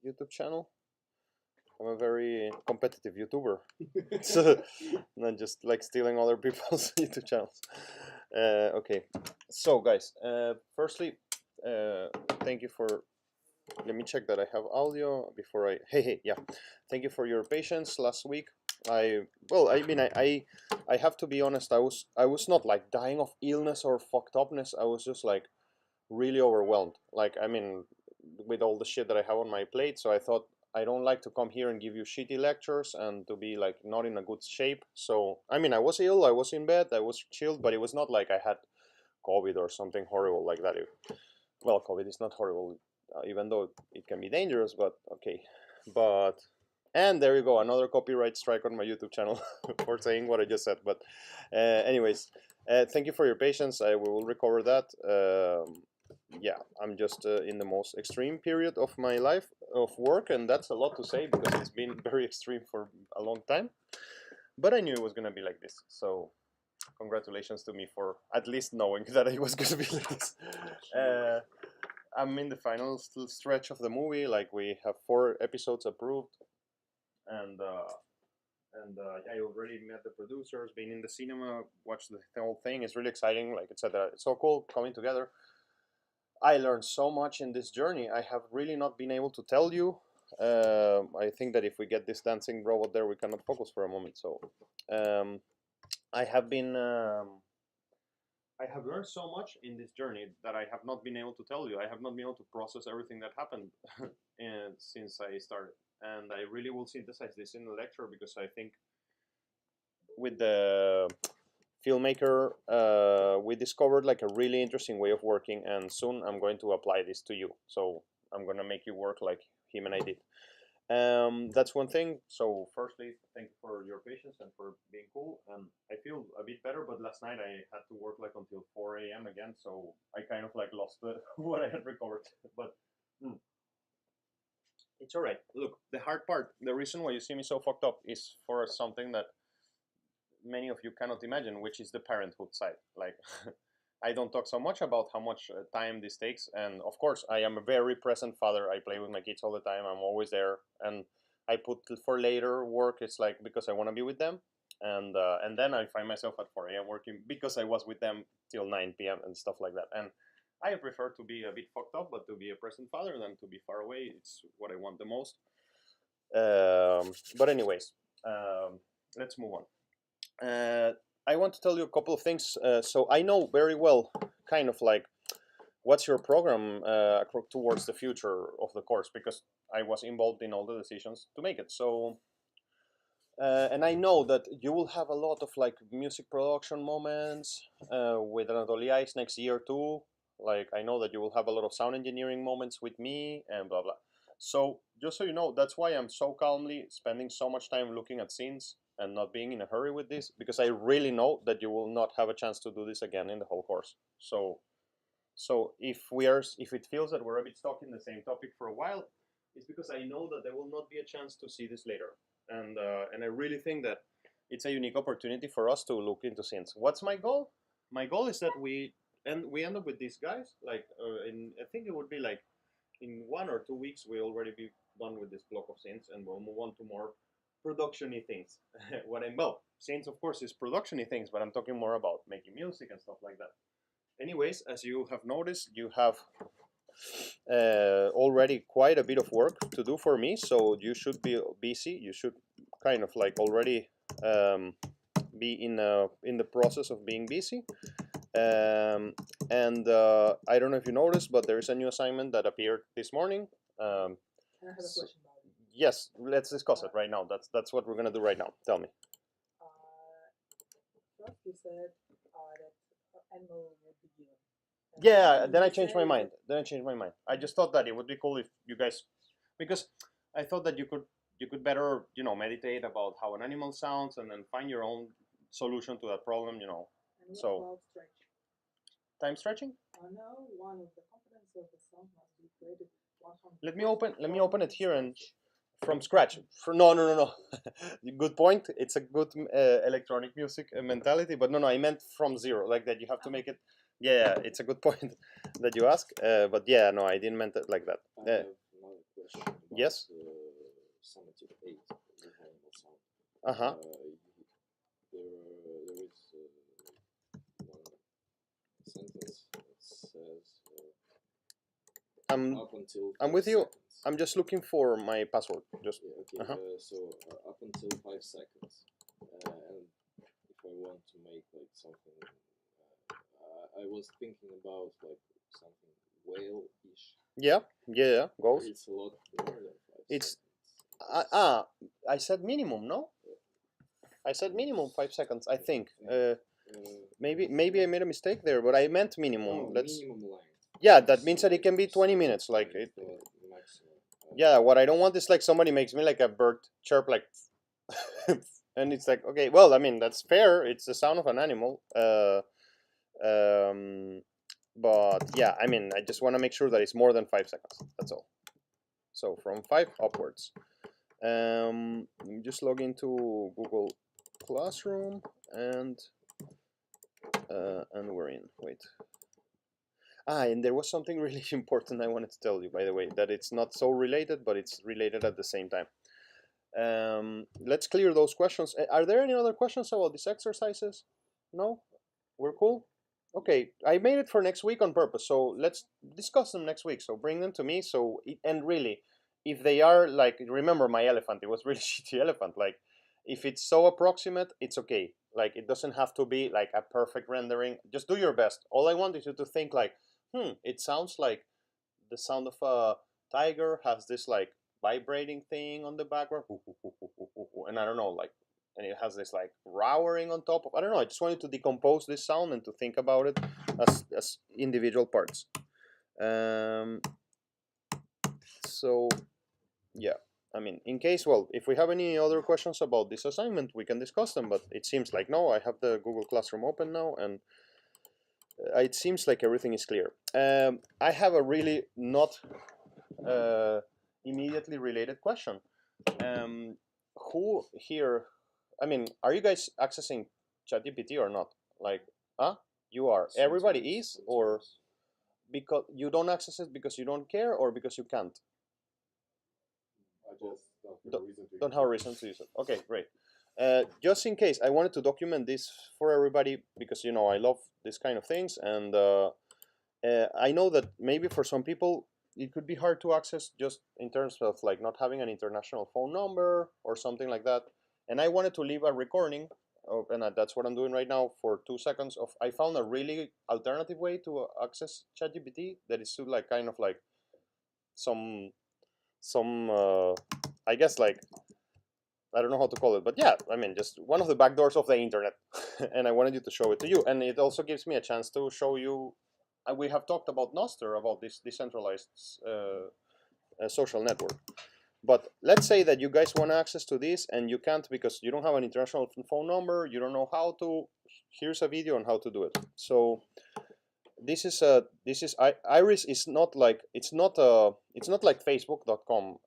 YouTube channel. I'm a very competitive YouTuber, so not just like stealing other people's YouTube channels. Okay, so guys, firstly, thank you for. Let me check that I have audio before I. Hey, yeah. Thank you for your patience last week. I have to be honest. I was not like dying of illness or fucked upness. I was just like really overwhelmed. Like, I mean, with all the shit that I have on my plate. So I thought I don't like to come here and give you shitty lectures and to be like not in a good shape. So I mean, I was ill. I was in bed. I was chilled, but it was not like I had COVID or something horrible like that. Well, COVID is not horrible, even though it can be dangerous. But okay, but. And there you go, another copyright strike on my YouTube channel for saying what I just said. But anyways, thank you for your patience. We will recover that. Yeah, I'm just in the most extreme period of my life of work, and that's a lot to say because it's been very extreme for a long time. But I knew it was going to be like this. So congratulations to me for at least knowing that it was going to be like this. I'm in the final stretch of the movie. Like, we have 4 episodes approved. And I already met the producers, been in the cinema, watched the whole thing. It's really exciting. Like, it's so cool coming together. I learned so much in this journey. I have really not been able to tell you. I think that if we get this dancing robot there, we cannot focus for a moment. So I have been. I have learned so much in this journey that I have not been able to tell you. I have not been able to process everything that happened since I started. And I really will synthesize this in the lecture because I think with the filmmaker, we discovered like a really interesting way of working, and soon I'm going to apply this to you. So I'm going to make you work like him and I did. That's one thing. So firstly, thank you for your patience and for being cool. I feel a bit better, but last night I had to work like until 4 a.m. again, so I kind of like lost what I had recovered. But it's all right. Look, the hard part, the reason why you see me so fucked up is for something that many of you cannot imagine, which is the parenthood side. Like, I don't talk so much about how much time this takes. And of course, I am a very present father. I play with my kids all the time. I'm always there. And I put for later work, it's like because I want to be with them. And then I find myself at 4 a.m. working because I was with them till 9 p.m. and stuff like that. And I prefer to be a bit fucked up, but to be a present father than to be far away. It's what I want the most. But anyways, let's move on. I want to tell you a couple of things. So I know very well, kind of like, what's your program towards the future of the course, because I was involved in all the decisions to make it. So, and I know that you will have a lot of like music production moments with Anatoly Ice next year too. Like, I know that you will have a lot of sound engineering moments with me and blah, blah. So just so you know, that's why I'm so calmly spending so much time looking at scenes and not being in a hurry with this, because I really know that you will not have a chance to do this again in the whole course. So if it feels that we're a bit stuck in the same topic for a while, it's because I know that there will not be a chance to see this later. And I really think that it's a unique opportunity for us to look into scenes. What's my goal? My goal is that we end up with these guys, like I think it would be like in 1 or 2 weeks we already be done with this block of scenes, and we'll move on to more production-y things. Scenes of course is production-y things, but I'm talking more about making music and stuff like that. Anyways, as you have noticed, you have already quite a bit of work to do for me, so you should be busy. You should kind of like already be in the process of being busy. I don't know if you noticed, but there is a new assignment that appeared this morning. I have a question about it. Yes, let's discuss it right now. That's what we're gonna do right now. Tell me. First you said that animal would be given. Yeah, then I changed my mind. I just thought that it would be cool if you guys, because I thought that you could better, meditate about how an animal sounds and then find your own solution to that problem, And what So about stretch? time stretching. No, one of the components of the song must be created 100%. Let me open it here and from scratch. No. Good point. It's a good electronic music mentality, but no, I meant from zero, like that you have to make it. Yeah, it's a good point that you ask. But yeah, no, I didn't mean it like that. question about Yes. Summative 8, the animal sound. Uh-huh. There is one sentence that says up until I'm 5 with you. seconds. I'm just looking for my password. Just Yeah, okay. Uh-huh. So up until 5 seconds, and if I want to make like something, I was thinking about like something whale-ish. yeah. Goes. It's a lot more than 5 It's seconds. I said minimum, no? I said minimum 5 seconds, I think. Maybe I made a mistake there, but I meant minimum. Let's. Minimum length. Yeah, that means that it can be 20 minutes. Like it. Maximum. Yeah, what I don't want is like somebody makes me like a bird chirp, like, and it's like, okay, well, I mean that's fair. It's the sound of an animal. But yeah, I mean, I just want to make sure that it's more than 5 seconds. That's all. So from 5 upwards. Just log into Google Classroom and we're in. Wait. And there was something really important I wanted to tell you, by the way, that it's not so related, but it's related at the same time. Let's clear those questions. Are there any other questions about these exercises? No? We're cool? Okay, I made it for next week on purpose, so let's discuss them next week. So bring them to me. And really, if they are like, remember my elephant, it was really shitty elephant. Like, if it's so approximate, it's okay. Like, it doesn't have to be like a perfect rendering. Just do your best. All I want is you to think like, it sounds like the sound of a tiger has this like vibrating thing on the background, and I don't know, like, and it has this like roaring on top of, I don't know, I just wanted to decompose this sound and to think about it as individual parts. So yeah, I mean, in case, well, if we have any other questions about this assignment, we can discuss them, but it seems like no. I have the Google Classroom open now, and it seems like everything is clear. I have a really not immediately related question. Who here, I mean, are you guys accessing ChatGPT or not? Like, you are. Everybody is, or because you don't access it because you don't care, or because you can't? I just don't have a reason to use it. Okay, great. Just in case, I wanted to document this for everybody because, you know, I love this kind of things, and I know that maybe for some people it could be hard to access just in terms of like not having an international phone number or something like that. And I wanted to leave a recording, and that's what I'm doing right now for 2 seconds. Of I found a really alternative way to access ChatGPT that is to like kind of like some I guess like, I don't know how to call it, but yeah, I mean, just one of the back doors of the internet. And I wanted you to show it to you, and it also gives me a chance to show you. We have talked about Nostr, about this decentralized social network. But let's say that you guys want access to this and you can't because you don't have an international phone number, you don't know how to. Here's a video on how to do it. So this is Iris is not like, it's not like Facebook.com.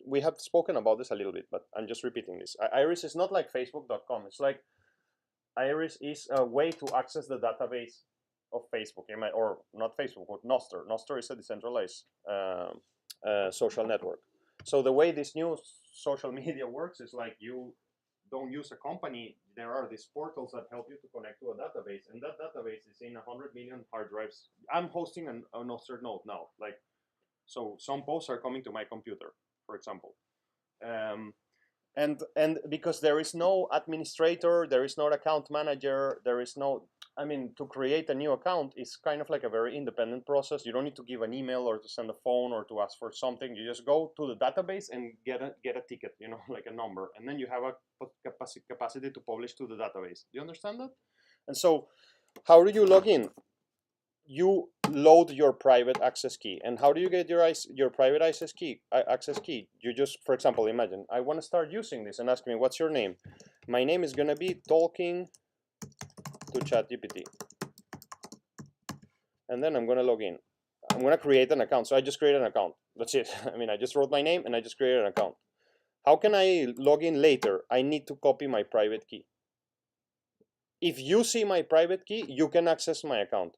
We have spoken about this a little bit, but I'm just repeating this. Iris is not like Facebook.com. It's like Iris is a way to access the database of Facebook, or not Facebook, but Nostr. Nostr is a decentralized social network. So the way this new social media works is like, you don't use a company. There are these portals that help you to connect to a database, and that database is in 100 million hard drives. I'm hosting an Nostr node now, like, so some posts are coming to my computer, for example. And because there is no administrator, there is no account manager, there is no, I mean, to create a new account is kind of like a very independent process. You don't need to give an email or to send a phone or to ask for something. You just go to the database and get a ticket, you know, like a number, and then you have a capacity to publish to the database. Do you understand that? And so, how do you log in? You load your private access key. And how do you get your private access key? You just, for example, imagine I want to start using this and ask me, what's your name? My name is gonna be talking to ChatGPT, and then I'm gonna log in. I'm gonna create an account. So I just created an account. That's it. I mean, I just wrote my name and I just created an account. How can I log in later? I need to copy my private key. If you see my private key, you can access my account.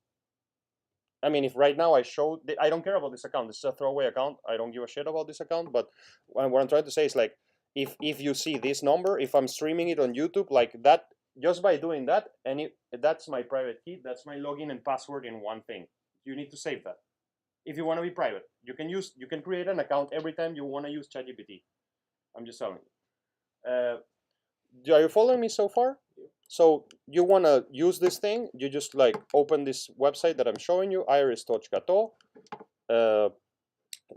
I mean, if right now I show, I don't care about this account. This is a throwaway account. I don't give a shit about this account. But what I'm trying to say is like, if you see this number, if I'm streaming it on YouTube, like that, just by doing that, and that's my private key, that's my login and password in one thing. You need to save that. If you want to be private, you can create an account every time you want to use ChatGPT. I'm just telling you. Are you following me so far? So you want to use this thing, you just like open this website that I'm showing you, iris.to,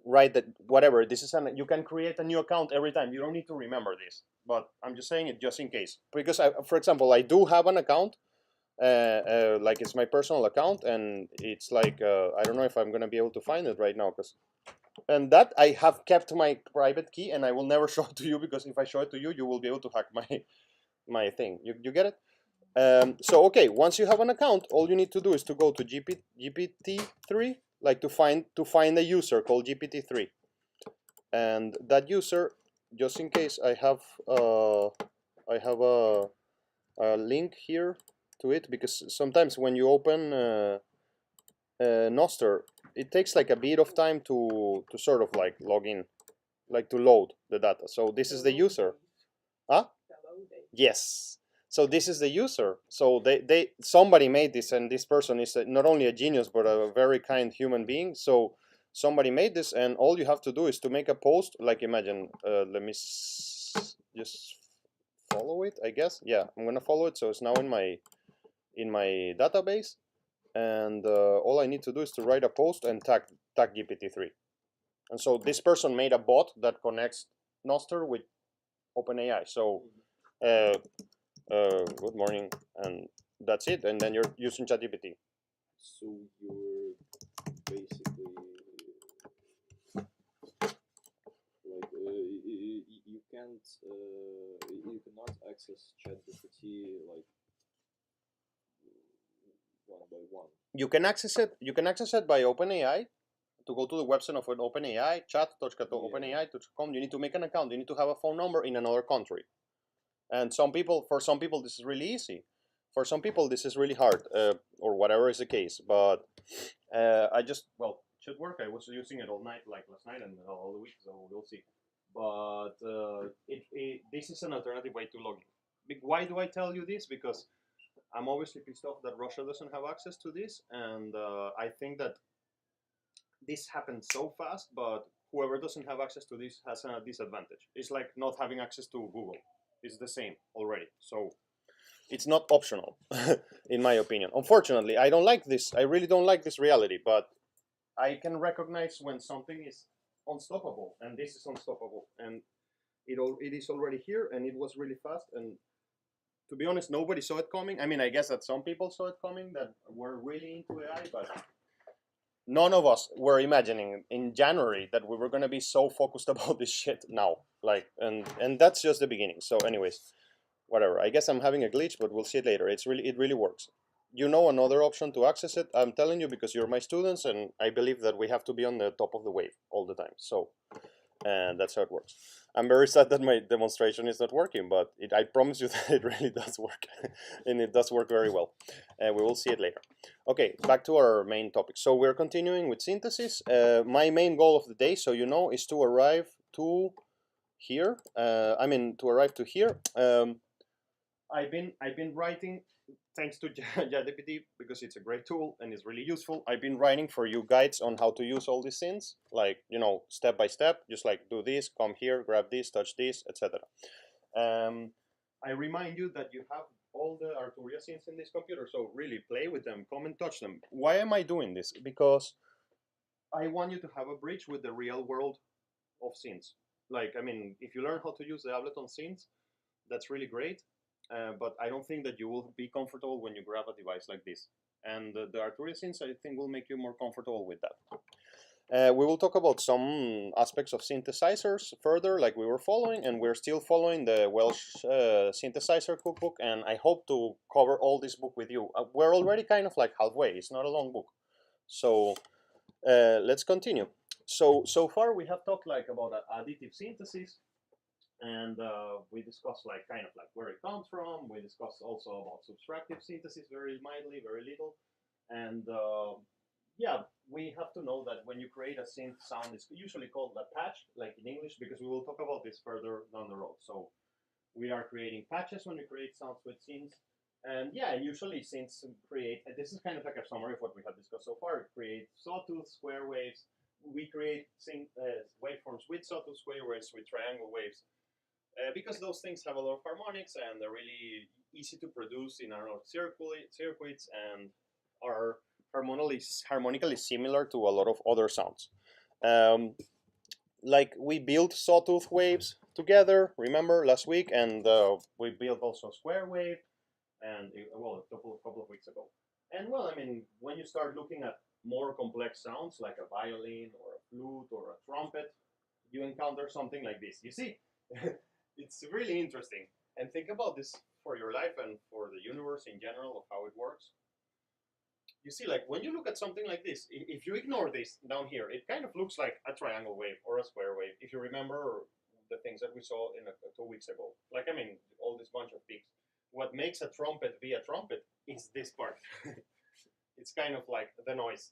write that, whatever, this is you can create a new account every time. You don't need to remember this, but I'm just saying it just in case. Because, for example, I do have an account, like it's my personal account, and it's like, I don't know if I'm going to be able to find it right now, and that I have kept my private key, and I will never show it to you, because if I show it to you, you will be able to hack my thing. You get it? So okay, once you have an account, all you need to do is to go to GPT-3, like to find a user called GPT-3, and that user, just in case, I have a link here to it, because sometimes when you open Noster, it takes like a bit of time to sort of like log in, like to load the data. So this is the user. Huh? Yes. So this is the user. So somebody made this, and this person is not only a genius but a very kind human being. So somebody made this, and all you have to do is to make a post. Like imagine, let me just follow it. I guess, yeah, I'm gonna follow it. So it's now in my database, and all I need to do is to write a post and tag GPT-3. And so this person made a bot that connects Noster with OpenAI. So. Good morning, and that's it, and then you're using ChatGPT. So you're basically like you cannot access ChatGPT like one by one. You can access it by OpenAI. To go to the website of an OpenAI, chat.openai.com, you need to make an account. You need to have a phone number in another country. And for some people, this is really easy. For some people, this is really hard, or whatever is the case. But it should work. I was using it all night, like last night and all the week, so we'll see. But this is an alternative way to log in. Why do I tell you this? Because I'm obviously pissed off that Russia doesn't have access to this, and I think that this happens so fast, but whoever doesn't have access to this has a disadvantage. It's like not having access to Google. It's the same already. So it's not optional, in my opinion. Unfortunately, I don't like this. I really don't like this reality, but I can recognize when something is unstoppable, and this is unstoppable. And it is already here, and it was really fast. And to be honest, nobody saw it coming. I mean, I guess that some people saw it coming that were really into AI, but none of us were imagining in January that we were going to be so focused about this shit now. Like, and that's just the beginning. So anyways, whatever. I guess I'm having a glitch, but we'll see it later. It really works. You know another option to access it. I'm telling you because you're my students, and I believe that we have to be on the top of the wave all the time. So, and that's how it works. I'm very sad that my demonstration is not working, but I promise you that it really does work, and it does work very well. And we will see it later. Okay, back to our main topic. So we're continuing with synthesis. My main goal of the day, so you know, is to arrive to here. To arrive to here. I've been writing, thanks to ChatGPT, because it's a great tool and it's really useful. I've been writing for you guides on how to use all these things, like, you know, step by step, just like do this, come here, grab this, touch this, etc. I remind you that you have all the Arturia scenes in this computer, so really play with them, come and touch them. Why am I doing this? Because I want you to have a bridge with the real world of scenes. Like, I mean, if you learn how to use the Ableton scenes, that's really great. But I don't think that you will be comfortable when you grab a device like this. And the Arturia scenes, I think, will make you more comfortable with that. We will talk about some aspects of synthesizers further, like we were following, and we're still following the Welsh synthesizer cookbook, and I hope to cover all this book with you. We're already kind of like halfway. It's not a long book. So let's continue. So far we have talked like about additive synthesis, and we discussed like kind of like where it comes from. We discussed also about subtractive synthesis, very mildly, very little, and yeah, we have to know that when you create a synth sound, it's usually called a patch, like in English, because we will talk about this further down the road. So we are creating patches when we create sounds with synths. And yeah, usually synths create, and this is kind of like a summary of what we have discussed so far, create sawtooth, square waves. We create waveforms with sawtooth, square waves, with triangle waves, because those things have a lot of harmonics and they're really easy to produce in our circuits and are harmonically similar to a lot of other sounds. Like we built sawtooth waves together, remember last week, and we built also square wave, and well, a couple of weeks ago. And well, I mean, when you start looking at more complex sounds like a violin or a flute or a trumpet, you encounter something like this. You see, it's really interesting. And think about this for your life and for the universe in general of how it works. You see, like when you look at something like this, if you ignore this down here, it kind of looks like a triangle wave or a square wave. If you remember the things that we saw in 2 weeks ago, like I mean, all this bunch of peaks. What makes a trumpet be a trumpet is this part. It's kind of like the noise,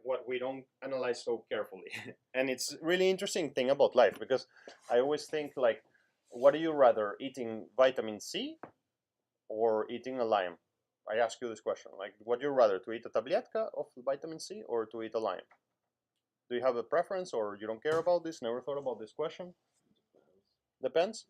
what we don't analyze so carefully. And it's really interesting thing about life, because I always think like, what do you rather, eating vitamin C or eating a lime? I ask you this question, like, what do you rather, to eat a tabletka of vitamin C or to eat a lime? Do you have a preference, or you don't care about this? Never thought about this question? Depends?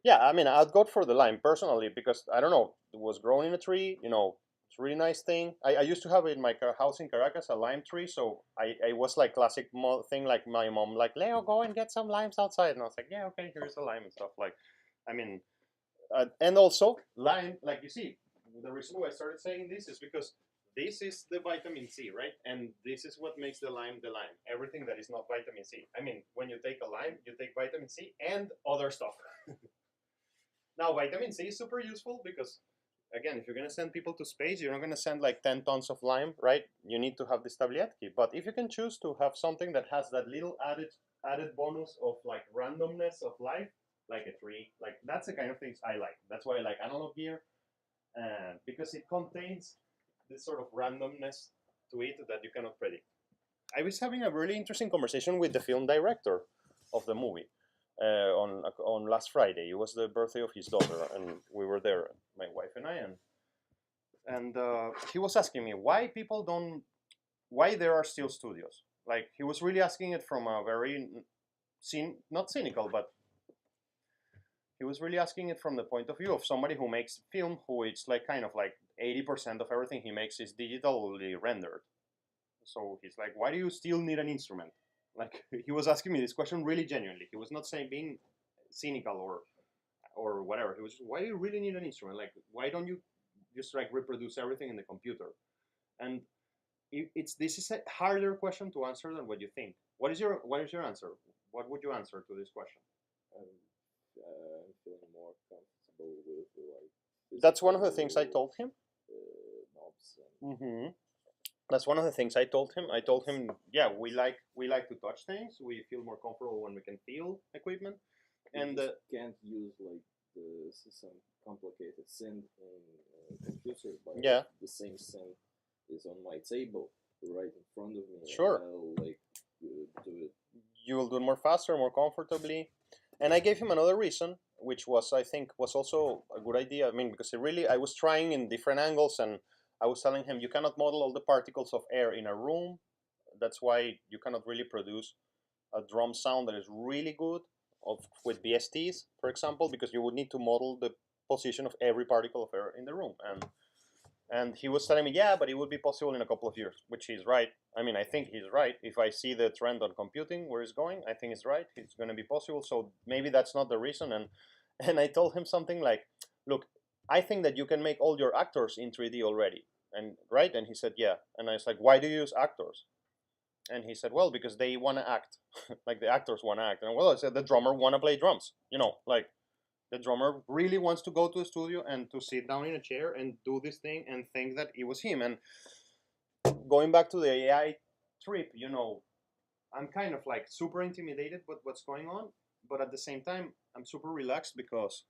Yeah, I mean, I'd go for the lime personally, because I don't know, it was grown in a tree, you know, it's a really nice thing. I used to have in my house in Caracas a lime tree, so I was like classic thing, like my mom, like, Leo, go and get some limes outside. And I was like, yeah, okay, here's a lime and stuff. Like, I mean, and also lime, like you see, the reason why I started saying this is because this is the vitamin C, right? And this is what makes the lime. Everything that is not vitamin C. I mean, when you take a lime, you take vitamin C and other stuff. Now, vitamin C is super useful because, again, if you're going to send people to space, you're not going to send like 10 tons of lime, right? You need to have this tabletki. But if you can choose to have something that has that little added bonus of like randomness of life, like a tree, like that's the kind of things I like. That's why I like analog gear, because it contains this sort of randomness to it that you cannot predict. I was having a really interesting conversation with the film director of the movie on last Friday. It was the birthday of his daughter, and we were there, my wife and I, and he was asking me why there are still studios. Like, he was really asking it from a very not cynical, but he was really asking it from the point of view of somebody who makes film, who it's like kind of like 80% of everything he makes is digitally rendered. So he's like, why do you still need an instrument? Like, he was asking me this question really genuinely. He was not saying being cynical or whatever. He was just, why do you really need an instrument? Like, why don't you just like reproduce everything in the computer? And this is a harder question to answer than what you think. What is your answer? What would you answer to this question? I'm feeling more comfortable with like. That's one of the things I told him. Knobs. And That's one of the things I told him. I told him, yeah, we like to touch things. We feel more comfortable when we can feel equipment, and can't use like some complicated synth in computer, but yeah, the same synth is on my table right in front of me. Sure. And I'll like do it. You will do it more faster, more comfortably. And I gave him another reason, which was, I think, was also a good idea. I mean, because I was trying in different angles, and I was telling him, you cannot model all the particles of air in a room. That's why you cannot really produce a drum sound that is really good with BSTs, for example, because you would need to model the position of every particle of air in the room. And he was telling me, yeah, but it would be possible in a couple of years, which he's right. I mean, I think he's right. If I see the trend on computing, where it's going, I think it's right. It's going to be possible. So maybe that's not the reason. And I told him something like, look, I think that you can make all your actors in 3D already. And right? And he said, yeah. And I was like, why do you use actors? And he said, well, because they want to act. Like the actors want to act. And well, I said, the drummer want to play drums. You know, like the drummer really wants to go to the studio and to sit down in a chair and do this thing and think that it was him. And going back to the AI trip, you know, I'm kind of like super intimidated with what's going on. But at the same time, I'm super relaxed because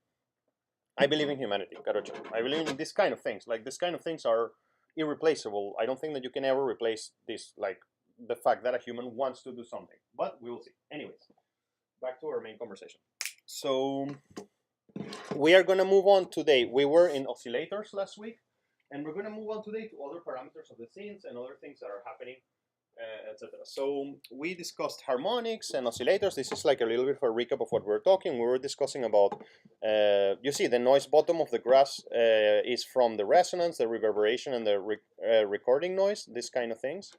I believe in humanity, Karocha. I believe in this kind of things. Like, this kind of things are irreplaceable. I don't think that you can ever replace this, like the fact that a human wants to do something, but we will see. Anyways, back to our main conversation. So we are going to move on today. We were in oscillators last week, and we're going to move on today to other parameters of the scenes and other things that are happening, etc. So we discussed harmonics and oscillators. This is like a little bit of a recap of what we were talking. We were discussing about, you see, the noise bottom of the grass is from the resonance, the reverberation, and the recording noise, these kind of things.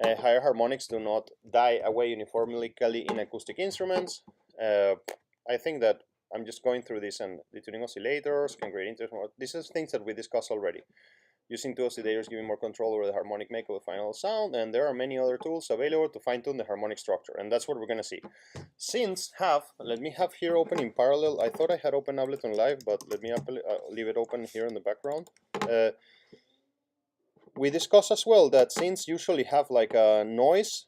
Higher harmonics do not die away uniformly in acoustic instruments. I think that I'm just going through this and detuning oscillators, can create interest. These are things that we discussed already. Using two oscillators giving more control over the harmonic make of the final sound, and there are many other tools available to fine-tune the harmonic structure, and that's what we're going to see. Synths have, let me have here open in parallel. I thought I had open Ableton Live, but let me leave it open here in the background. We discussed as well that synths usually have like a noise.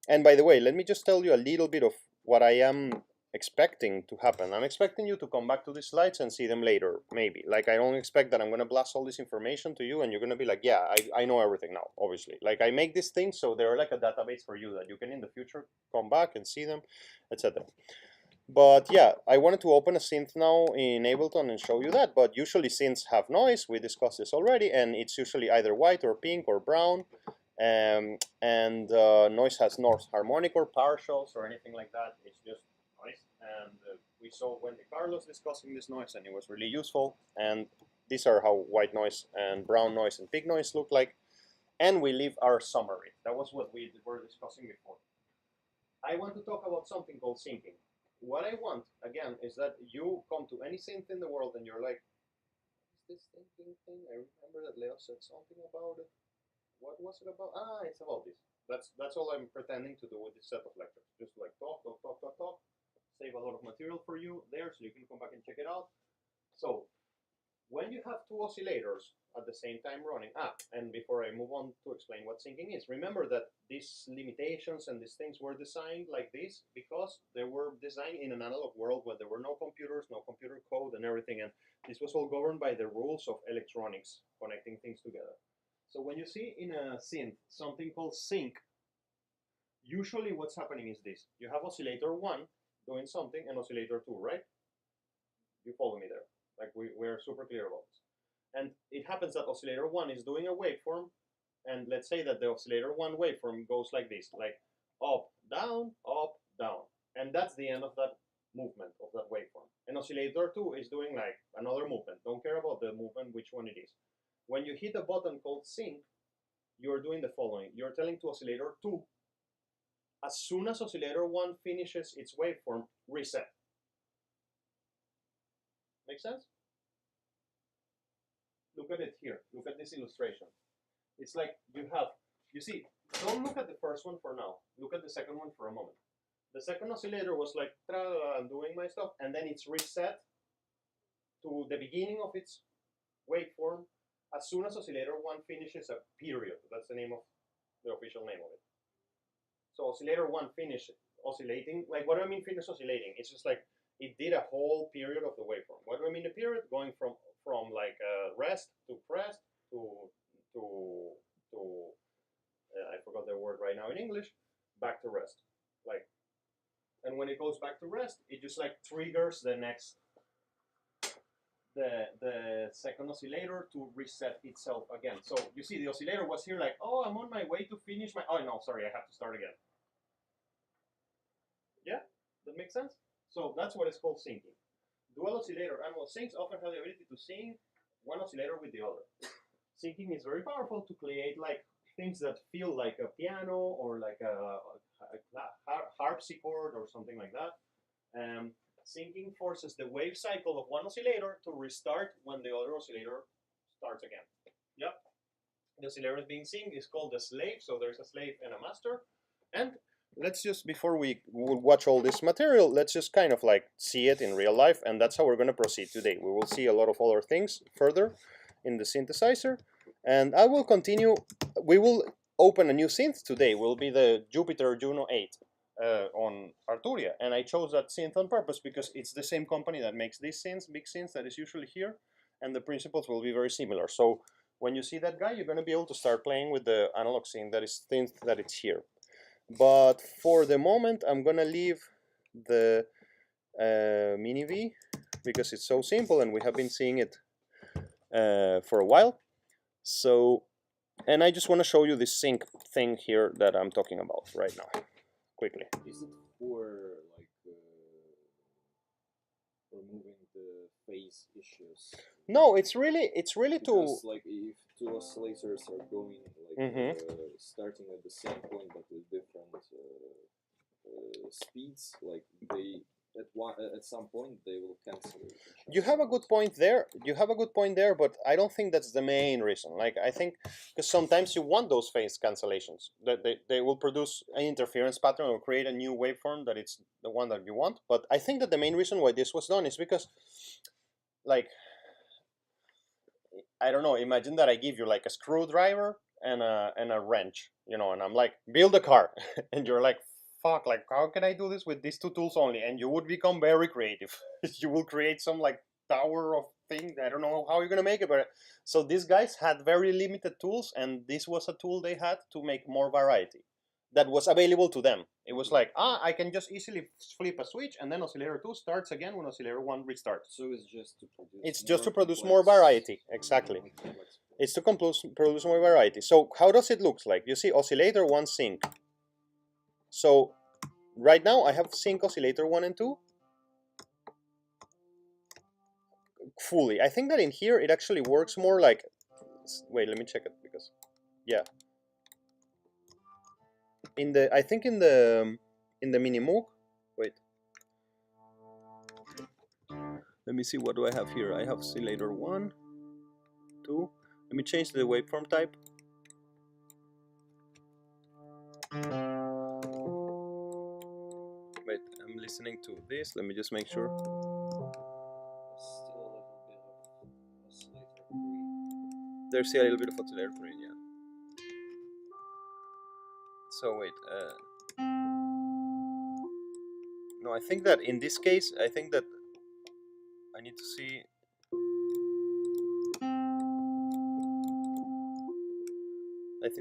And by the way, let me just tell you a little bit of what I am expecting to happen. I'm expecting you to come back to these slides and see them later, maybe. Like, I don't expect that I'm going to blast all this information to you and you're going to be like, yeah, I know everything now, obviously. Like, I make these things so they're like a database for you that you can in the future come back and see them, etc. But yeah, I wanted to open a synth now in Ableton and show you that. But usually synths have noise. We discussed this already, and it's usually either white or pink or brown. Noise has no harmonic or partials or anything like that. It's just noise. And we saw Wendy Carlos discussing this noise, and it was really useful. And these are how white noise and brown noise and pink noise look like. And we leave our summary. That was what we were discussing before. I want to talk about something called syncing. What I want, again, is that you come to any synth in the world and you're like, what is this syncing thing? I remember that Leo said something about it. What was it about? Ah, it's about this. That's all I'm pretending to do with this set of lectures. Just like talk, save a lot of material for you there so you can come back and check it out. So, when you have two oscillators at the same time running, and before I move on to explain what syncing is, remember that these limitations and these things were designed like this because they were designed in an analog world where there were no computers, no computer code and everything, and this was all governed by the rules of electronics, connecting things together. So when you see in a synth something called sync, usually what's happening is this. You have oscillator 1 doing something and oscillator 2, right? You follow me there. Like we're super clear about this. And it happens that oscillator 1 is doing a waveform, and let's say that the oscillator 1 waveform goes like this, like up, down, and that's the end of that movement of that waveform. And oscillator 2 is doing like another movement. Don't care about the movement, which one it is. When you hit a button called sync, you're doing the following. You're telling to oscillator 2, as soon as oscillator 1 finishes its waveform, reset. Make sense? Look at it here. Look at this illustration. It's like you see, don't look at the first one for now. Look at the second one for a moment. The second oscillator was like, I'm doing my stuff, and then it's reset to the beginning of its waveform as soon as oscillator 1 finishes a period. That's the name of the official name of it. So oscillator 1 finished oscillating. Like, what do I mean finish oscillating? It's just like it did a whole period of the waveform. What do I mean the period? Going from like rest to pressed to I forgot the word right now in English, back to rest. Like, and when it goes back to rest, it just like triggers the next the second oscillator to reset itself again. So you see the oscillator was here like, oh, I'm on my way to finish my, oh no, sorry, I have to start again. Yeah, that makes sense? So that's what is called syncing. Dual oscillator animal syncs often have the ability to sync one oscillator with the other. Syncing is very powerful to create like things that feel like a piano or like a harpsichord or something like that. Syncing forces the wave cycle of one oscillator to restart when the other oscillator starts again. Yep. The oscillator is being synced is called a slave, so there's a slave and a master. And let's just, before we watch all this material, let's just kind of like see it in real life, and that's how we're going to proceed today. We will see a lot of other things further in the synthesizer, and I will continue. We will open a new synth today. Will be the Jupiter Juno 8 on Arturia, and I chose that synth on purpose because it's the same company that makes these synths, big synths that is usually here, and the principles will be very similar. So when you see that guy, you're going to be able to start playing with the analog sync that is synth that it's here. But for the moment, I'm going to leave the Mini V because it's so simple and we have been seeing it for a while. So, and I just want to show you this sync thing here that I'm talking about right now, quickly. Is it for like removing the phase issues? No, it's really Because, like, if two oscillators are going like starting at the same point but with different speeds, like they at some point they will cancel each other. You have a good point there. You have a good point there, but I don't think that's the main reason. Like, I think because sometimes you want those phase cancellations, that they will produce an interference pattern or create a new waveform that it's the one that you want. But I think that the main reason why this was done is because, like, I don't know, imagine that I give you like a screwdriver and a wrench, you know, and I'm like, build a car, and you're like, fuck, like, how can I do this with these two tools only? And you would become very creative. You will create some like tower of thing. I don't know how you're gonna make it, but so these guys had very limited tools, and this was a tool they had to make more variety that was available to them. It was like, I can just easily flip a switch, and then oscillator 2 starts again when oscillator 1 restarts. So it's just to produce. It's just to produce more variety, exactly. It's to produce more variety. So how does it look like? You see oscillator 1 sync. So right now I have sync oscillator 1 and 2 fully. I think that in here it actually works more like, wait, let me check it, because yeah, in the, I think in the Mini Moog, wait, let me see, what do I have here? I have oscillator 1, 2. Let me change the waveform type. Wait, I'm listening to this. Let me just make sure. Still a little bit of oscillator 3. There's still a little bit of oscillator 3, yeah. So wait, no, I think that in this case, I think that I need to see.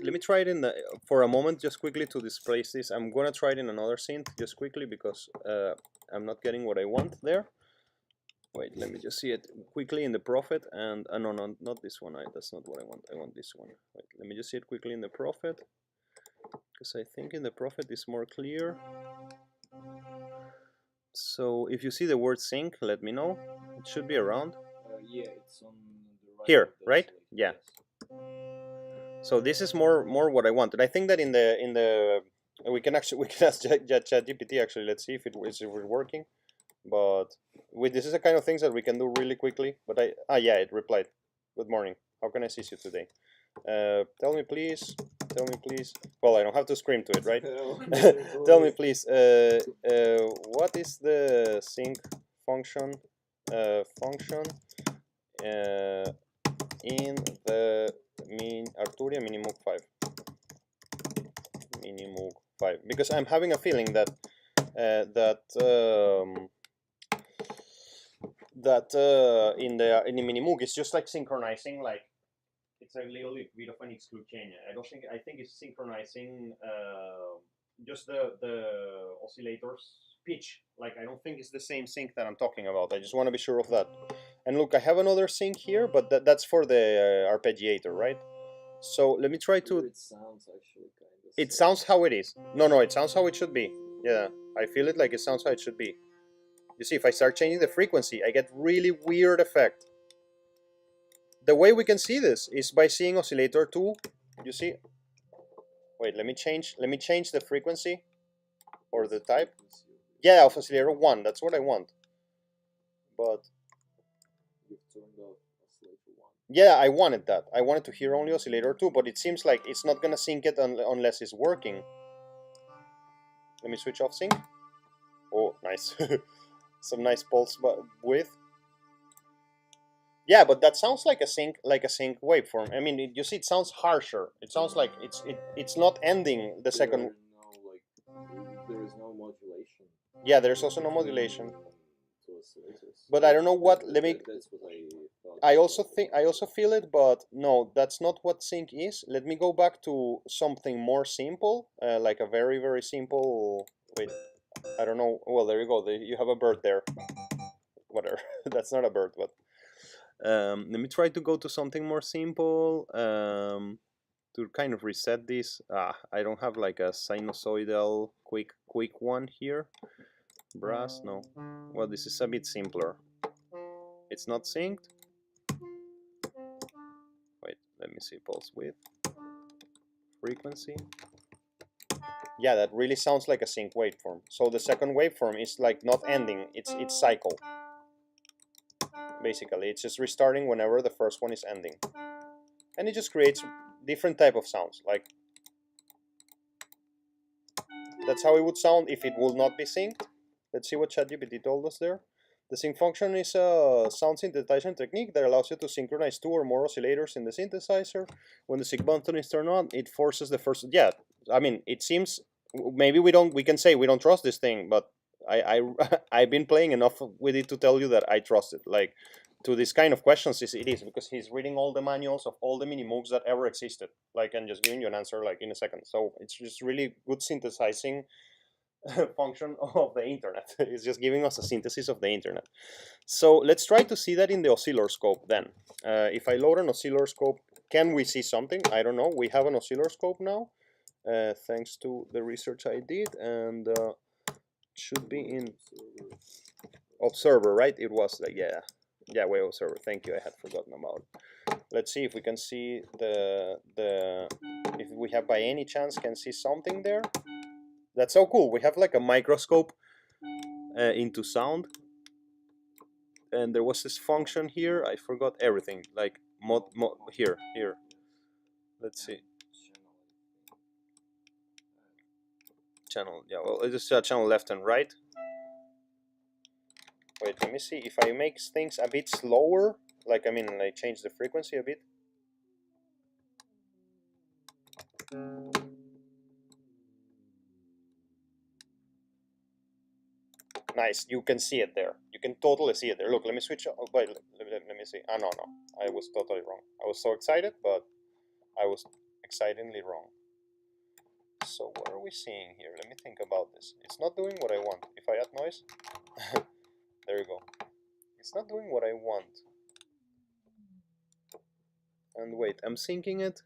Let me try it in the, for a moment, just quickly to displace this. I'm gonna try it in another synth just quickly because I'm not getting what I want there. Wait, let me just see it quickly in the Prophet, and no, not this one. That's not what I want. I want this one. Wait, let me just see it quickly in the Prophet, because I think in the Prophet is more clear. So if you see the word sync, let me know. It should be around. Yeah, it's on the right. Here, right? Yeah. So this is more what I wanted. I think that in the we can ask ChatGPT actually. Let's see if it's working. But this is the kind of things that we can do really quickly. But yeah, it replied. Good morning. How can I assist you today? Tell me please. Well, I don't have to scream to it, right? Tell me please. What is the sync function? In the Arturia Mini Moog 5. Mini Moog 5, because I'm having a feeling that in the Mini Moog it's just like synchronizing, like it's a little bit of an exclusion. I think it's synchronizing just the oscillator's pitch. Like, I don't think it's the same sync that I'm talking about. I just want to be sure of that. And look, I have another sync here, but that's for the arpeggiator, right? So let me try to. It sounds actually kind of. It sounds how it is. No, it sounds how it should be. Yeah, I feel it like it sounds how it should be. You see, if I start changing the frequency, I get really weird effect. The way we can see this is by seeing oscillator 2. You see? Wait, let me change the frequency or the type. Yeah, of oscillator 1. That's what I want. But You've turned off oscillator 1. yeah, I wanted that. I wanted to hear only oscillator 2, but it seems like it's not gonna sync it unless it's working. Let me switch off sync. Oh, nice. Some nice pulse width. Yeah, but that sounds like a sync waveform. I mean, you see, it sounds harsher. It sounds like it's not ending the second. There is no modulation. Yeah, there's also no modulation. So oscillators. But I don't know what. Let me. That's what I thought. I also feel it, but no, that's not what sync is. Let me go back to something more simple, like a very, very simple. Wait, I don't know. Well, there you go. You have a bird there. Whatever. That's not a bird, but let me try to go to something more simple. To kind of reset this. I don't have like a sinusoidal quick one here. Brass, no. Well, this is a bit simpler. It's not synced. Wait, let me see. Pulse width, frequency. Yeah, that really sounds like a sync waveform. So the second waveform is like not ending, it's cycle. Basically, it's just restarting whenever the first one is ending. And it just creates different type of sounds. Like that's how it would sound if it will not be synced. Let's see what ChatGPT told us there. The sync function is a sound synthesization technique that allows you to synchronize 2 or more oscillators in the synthesizer. When the sync button is turned on, it forces the first. Yeah, I mean, it seems maybe we can say we don't trust this thing, but I've been playing enough with it to tell you that I trust it. Like to this kind of questions, it is because he's reading all the manuals of all the mini moves that ever existed, like, and just giving you an answer like in a second. So it's just really good synthesizing function of the internet. It's just giving us a synthesis of the internet. So let's try to see that in the oscilloscope then. If I load an oscilloscope, can we see something? I don't know. We have an oscilloscope now, thanks to the research I did, and should be in observer, right? It was like, yeah, wave observer. Thank you, I had forgotten about it. Let's see if we can see if we have by any chance can see something there. That's so cool. We have like a microscope into sound, and there was this function here. I forgot everything. Like here. Let's see. Channel. Yeah. Well, it's just channel left and right. Wait. Let me see if I make things a bit slower. Like I mean, I change the frequency a bit. Nice, you can see it there. You can totally see it there. Look, let me switch. Oh, wait, let me see. No, I was totally wrong. I was so excited, but I was excitingly wrong. So what are we seeing here? Let me think about this. It's not doing what I want. If I add noise, there you go. It's not doing what I want. And wait, I'm syncing it.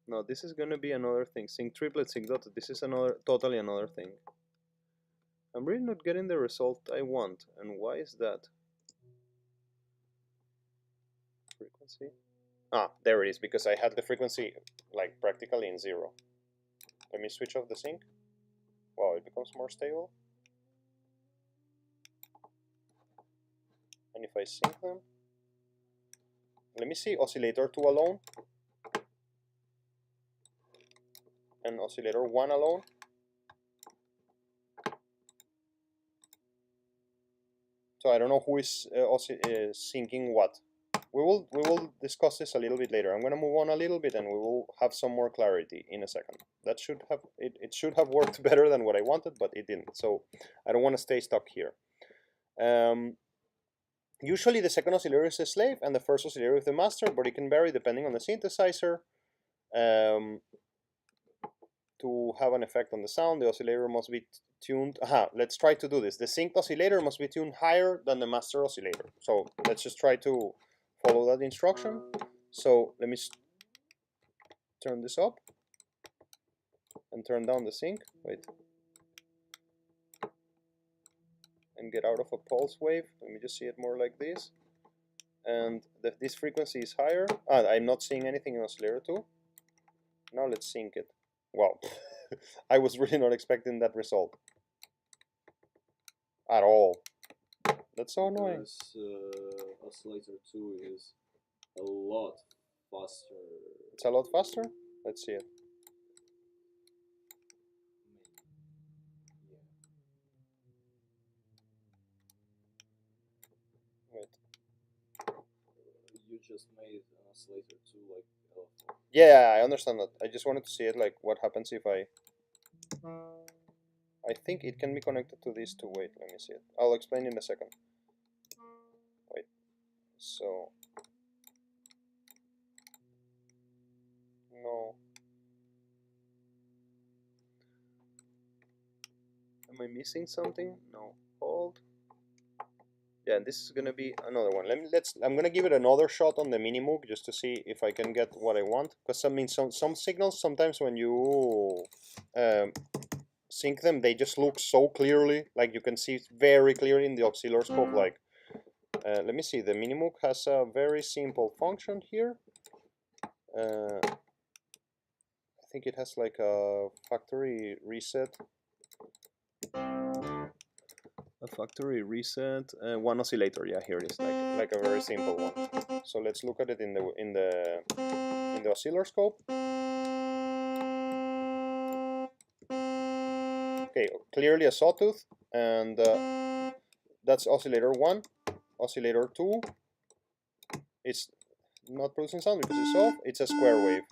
No, this is gonna be another thing. Sync triplet, sync dotted. This is totally another thing. I'm really not getting the result I want. And why is that? Frequency. There it is, because I had the frequency like practically in 0. Let me switch off the sync. Wow, it becomes more stable. And if I sync them, let me see oscillator 2 alone and oscillator 1 alone. So I don't know who is syncing what. We will discuss this a little bit later. I'm going to move on a little bit, and we will have some more clarity in a second. That should have it should have worked better than what I wanted, but it didn't. So I don't want to stay stuck here. Usually the second oscillator is a slave, and the first oscillator is the master, but it can vary depending on the synthesizer. To have an effect on the sound, the oscillator must be tuned. Let's try to do this. The synced oscillator must be tuned higher than the master oscillator. So let's just try to follow that instruction. So let me turn this up and turn down the sync. Wait. And get out of a pulse wave. Let me just see it more like this. And this frequency is higher. I'm not seeing anything in oscillator 2. Now let's sync it. Wow, I was really not expecting that result at all. That's so annoying. Oscillator 2 is a lot faster. It's a lot faster? Let's see it. Wait. You just made an oscillator 2 like L4. Yeah, I understand that. I just wanted to see it, like what happens if I I think it can be connected to these two. Wait, let me see it. I'll explain in a second. Wait, so no. Am I missing something? No. Hold. Yeah, this is gonna be another one. I'm gonna give it another shot on the Minimoog just to see if I can get what I want. Because I mean, some signals sometimes when you sync them, they just look so clearly, like you can see it very clearly in the oscilloscope. Like, let me see. The Minimoog has a very simple function here. I think it has like a factory reset. A factory reset, one oscillator. Yeah, here it is, like a very simple one. So let's look at it in the oscilloscope. Okay, clearly a sawtooth, and that's oscillator 1. Oscillator 2, it's not producing sound because it's off. It's a square wave.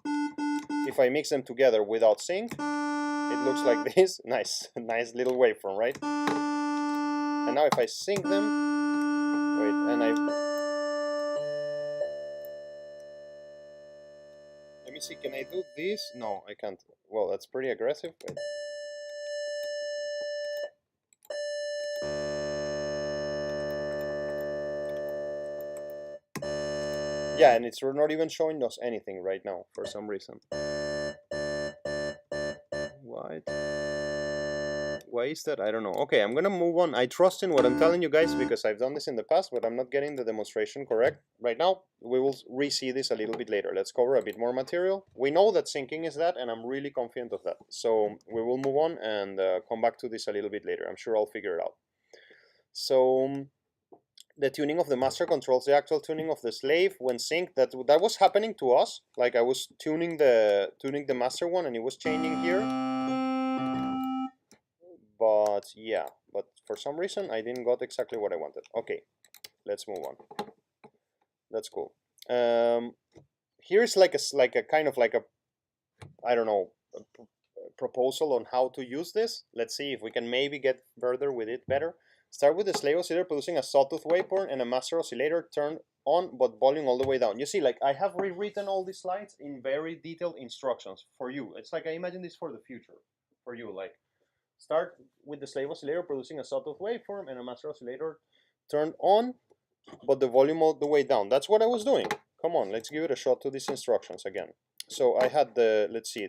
If I mix them together without sync, it looks like this. Nice little waveform, right? And now if I sync them, wait, and let me see, can I do this? No, I can't. Well, that's pretty aggressive. Wait. Yeah, and it's not even showing us anything right now for some reason. Why is that? I don't know. Okay, I'm gonna move on. I trust in what I'm telling you guys because I've done this in the past, but I'm not getting the demonstration correct right now. We will re-see this a little bit later. Let's cover a bit more material. We know that syncing is that, and I'm really confident of that. So we will move on and come back to this a little bit later. I'm sure I'll figure it out. So the tuning of the master controls the actual tuning of the slave when synced. That was happening to us. Like I was tuning the master one, and it was changing here. But yeah, but for some reason I didn't got exactly what I wanted. Okay, let's move on. That's cool. Here's like a kind of like a, I don't know, a proposal on how to use this. Let's see if we can maybe get further with it better. Start with the slave oscillator producing a sawtooth waveform and a master oscillator turned on but volume all the way down. You see, like I have rewritten all these slides in very detailed instructions for you. It's like I imagine this for the future for you. Like start with the slave oscillator producing a sawtooth waveform and a master oscillator turned on but the volume all the way down. That's what I was doing. Come on, let's give it a shot to these instructions again. So I had the, let's see.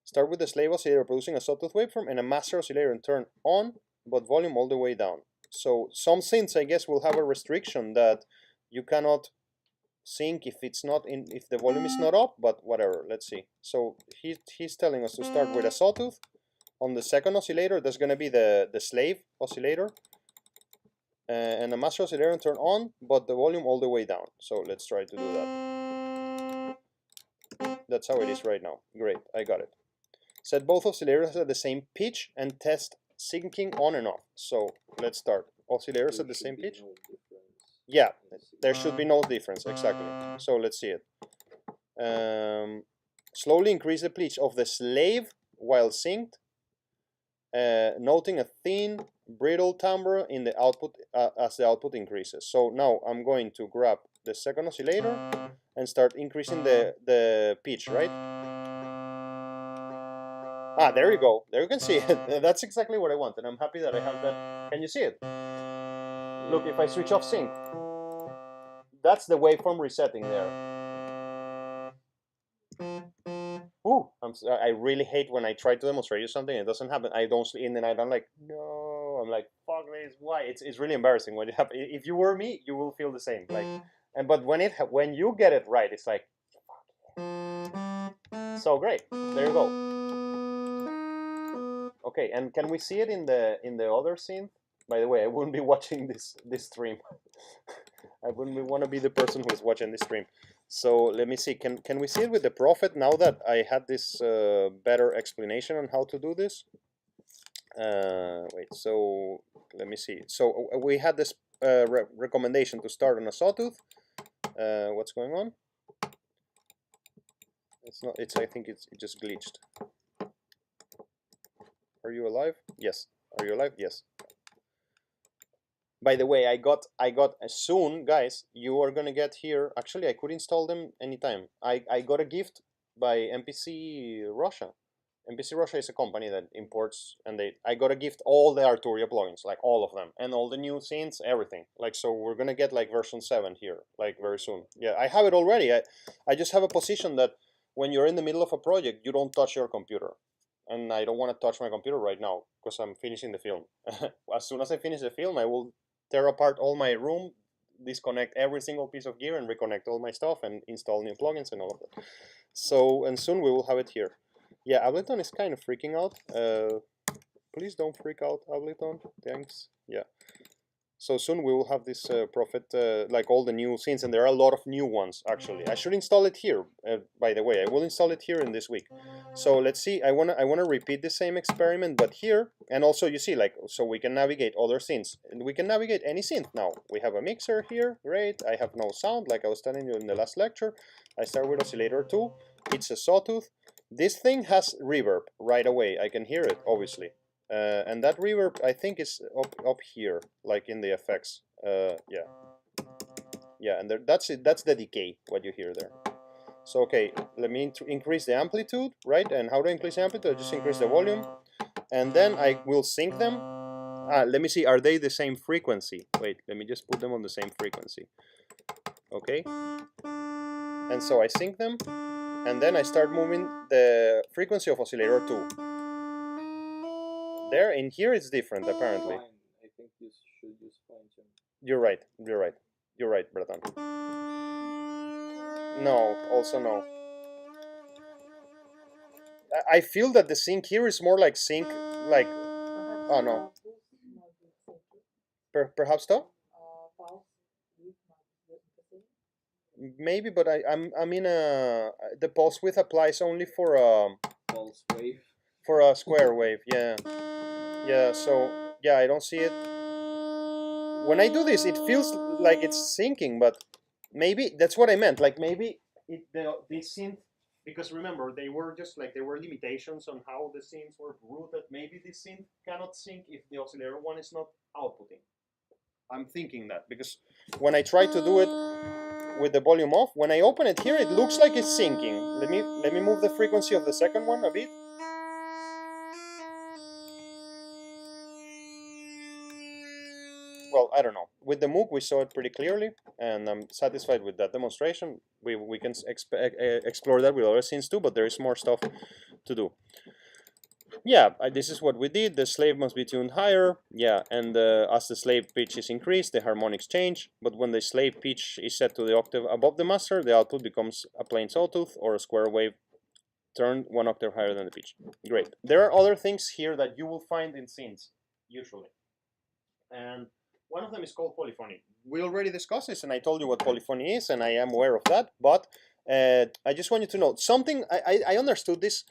Start with the slave oscillator producing a sawtooth waveform and a master oscillator and turn on but volume all the way down. So some synths, I guess, will have a restriction that you cannot sync if it's not in, if the volume is not up, but whatever. Let's see. So he's telling us to start with a sawtooth. On the second oscillator, there's going to be the slave oscillator and the master oscillator and turn on, but the volume all the way down. So let's try to do that. That's how it is right now. Great, I got it. Set both oscillators at the same pitch and test syncing on and off. So let's start. Oscillators at the same pitch? Yeah, there should be no difference, exactly. So let's see it. Slowly increase the pitch of the slave while synced, noting a thin, brittle timbre in the output as the output increases. So now I'm going to grab the second oscillator and start increasing the pitch, right? Ah, there you go. There you can see it. That's exactly what I want, and I'm happy that I have that. Can you see it? Look, if I switch off sync, that's the waveform resetting there. Ooh, I really hate when I try to demonstrate you something and it doesn't happen. I don't see in, and I'm like, no. I'm like, fuck this. Why? It's really embarrassing when it happens. If you were me, you will feel the same. Like, but when you get it right, it's like, fuck. So great. There you go. Okay, and can we see it in the other scene? By the way, I wouldn't be watching this stream. I wouldn't want to be the person who is watching this stream. So let me see. Can we see it with the Prophet now that I had this better explanation on how to do this? Wait. So let me see. So we had this recommendation to start on a sawtooth. What's going on? It's not. I think it just glitched. Are you alive? Yes. Are you alive? Yes. By the way, I got soon, guys. You are gonna get here. Actually, I could install them anytime. I got a gift by MPC Russia. MPC Russia is a company that imports, and I got a gift all the Arturia plugins, like all of them, and all the new scenes, everything. Like, so we're gonna get like version 7 here, like very soon. Yeah, I have it already. I just have a position that when you're in the middle of a project, you don't touch your computer. And I don't want to touch my computer right now because I'm finishing the film. As soon as I finish the film, I will tear apart all my room, disconnect every single piece of gear, and reconnect all my stuff and install new plugins and all of that. So, and soon we will have it here. Yeah, Ableton is kind of freaking out. Please don't freak out, Ableton. Thanks. Yeah. So soon we will have this Prophet, like all the new scenes, and there are a lot of new ones actually. I should install it here, by the way. I will install it here in this week. So let's see. I wanna repeat the same experiment, but here, and also you see, like, so we can navigate other scenes, and we can navigate any synth now. We have a mixer here, great. I have no sound, like I was telling you in the last lecture. I start with oscillator 2. It's a sawtooth. This thing has reverb right away. I can hear it, obviously. And that reverb, I think, is up here, like in the effects. Yeah, and there, that's it. That's the decay, what you hear there. So okay, let me increase the amplitude, right? And how to increase the amplitude? I just increase the volume, and then I will sync them. Let me see, are they the same frequency? Wait, let me just put them on the same frequency. Okay, and so I sync them, and then I start moving the frequency of oscillator 2. There, in here it's different, apparently. Fine. I think you should use fine tune. You're right, Bratan. No, also no. I feel that the sync here is more like sync, like, oh no. Perhaps though? Maybe, but I'm in a, the pulse width applies only for Pulse wave. For a square wave, yeah. Yeah, so, yeah, I don't see it. When I do this, it feels like it's syncing, but maybe, that's what I meant, like maybe this synth, because remember, they were just like, there were limitations on how the synths were routed. Maybe this synth cannot sync if the oscillator one is not outputting. I'm thinking that, because when I try to do it with the volume off, when I open it here, it looks like it's syncing. Let me move the frequency of the second one a bit. Well, I don't know. With the MOOC, we saw it pretty clearly, and I'm satisfied with that demonstration. We can explore that with other scenes too, but there is more stuff to do. Yeah, this is what we did. The slave must be tuned higher. Yeah, and as the slave pitch is increased, the harmonics change. But when the slave pitch is set to the octave above the master, the output becomes a plain sawtooth or a square wave turned 1 octave higher than the pitch. Great. There are other things here that you will find in scenes, usually. And one of them is called polyphony. We already discussed this, and I told you what polyphony is, and I am aware of that. But I just want you to know something. I understood this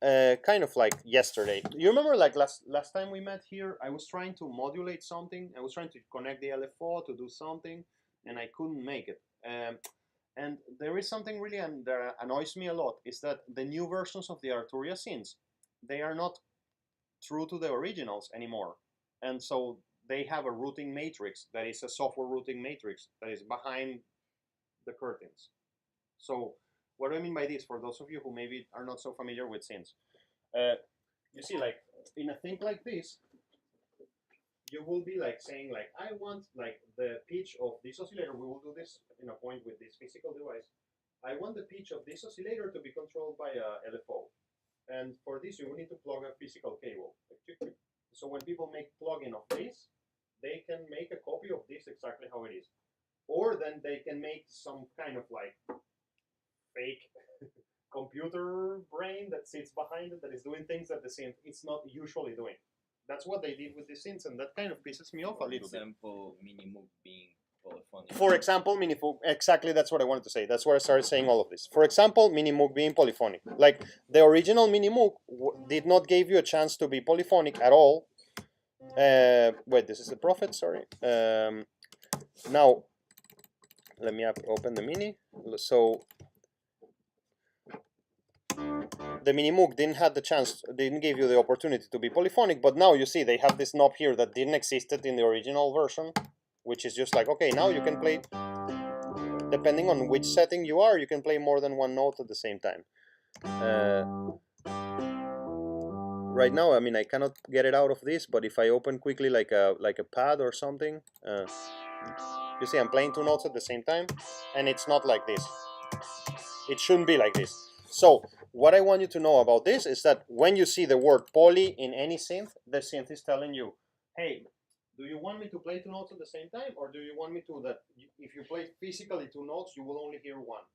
kind of like yesterday. You remember, like last time we met here, I was trying to modulate something. I was trying to connect the LFO to do something, and I couldn't make it. And there is something really that annoys me a lot, is that the new versions of the Arturia scenes, they are not true to the originals anymore. And so they have a routing matrix that is a software routing matrix that is behind the curtains. So what do I mean by this, for those of you who maybe are not so familiar with scenes? You see, like, in a thing like this, you will be like saying, like, I want like the pitch of this oscillator. We will do this in a point with this physical device. I want the pitch of this oscillator to be controlled by a LFO. And for this, you will need to plug a physical cable. So when people make plugin of this, they can make a copy of this exactly how it is. Or then they can make some kind of like fake computer brain that sits behind it, that is doing things that the synth is not usually doing. That's what they did with the synths, and that kind of pisses me off a little bit. For example, Minimoog being polyphonic. For example, Minimoog, exactly, that's what I wanted to say. That's where I started saying all of this. For example, Minimoog being polyphonic. Like, the original Minimoog did not give you a chance to be polyphonic at all. Wait, this is the Prophet, sorry. Now, let me open the Mini. So, the Minimoog didn't give you the opportunity to be polyphonic, but now you see they have this knob here that didn't exist in the original version, which is just like, okay, now you can play, depending on which setting you are, you can play more than one note at the same time. Right now, I mean, I cannot get it out of this, but if I open quickly like a pad or something, you see I'm playing two notes at the same time, and it's not like this. It shouldn't be like this. So what I want you to know about this is that when you see the word poly in any synth, the synth is telling you, hey, do you want me to play two notes at the same time, or do you want me to that if you play physically two notes, you will only hear one?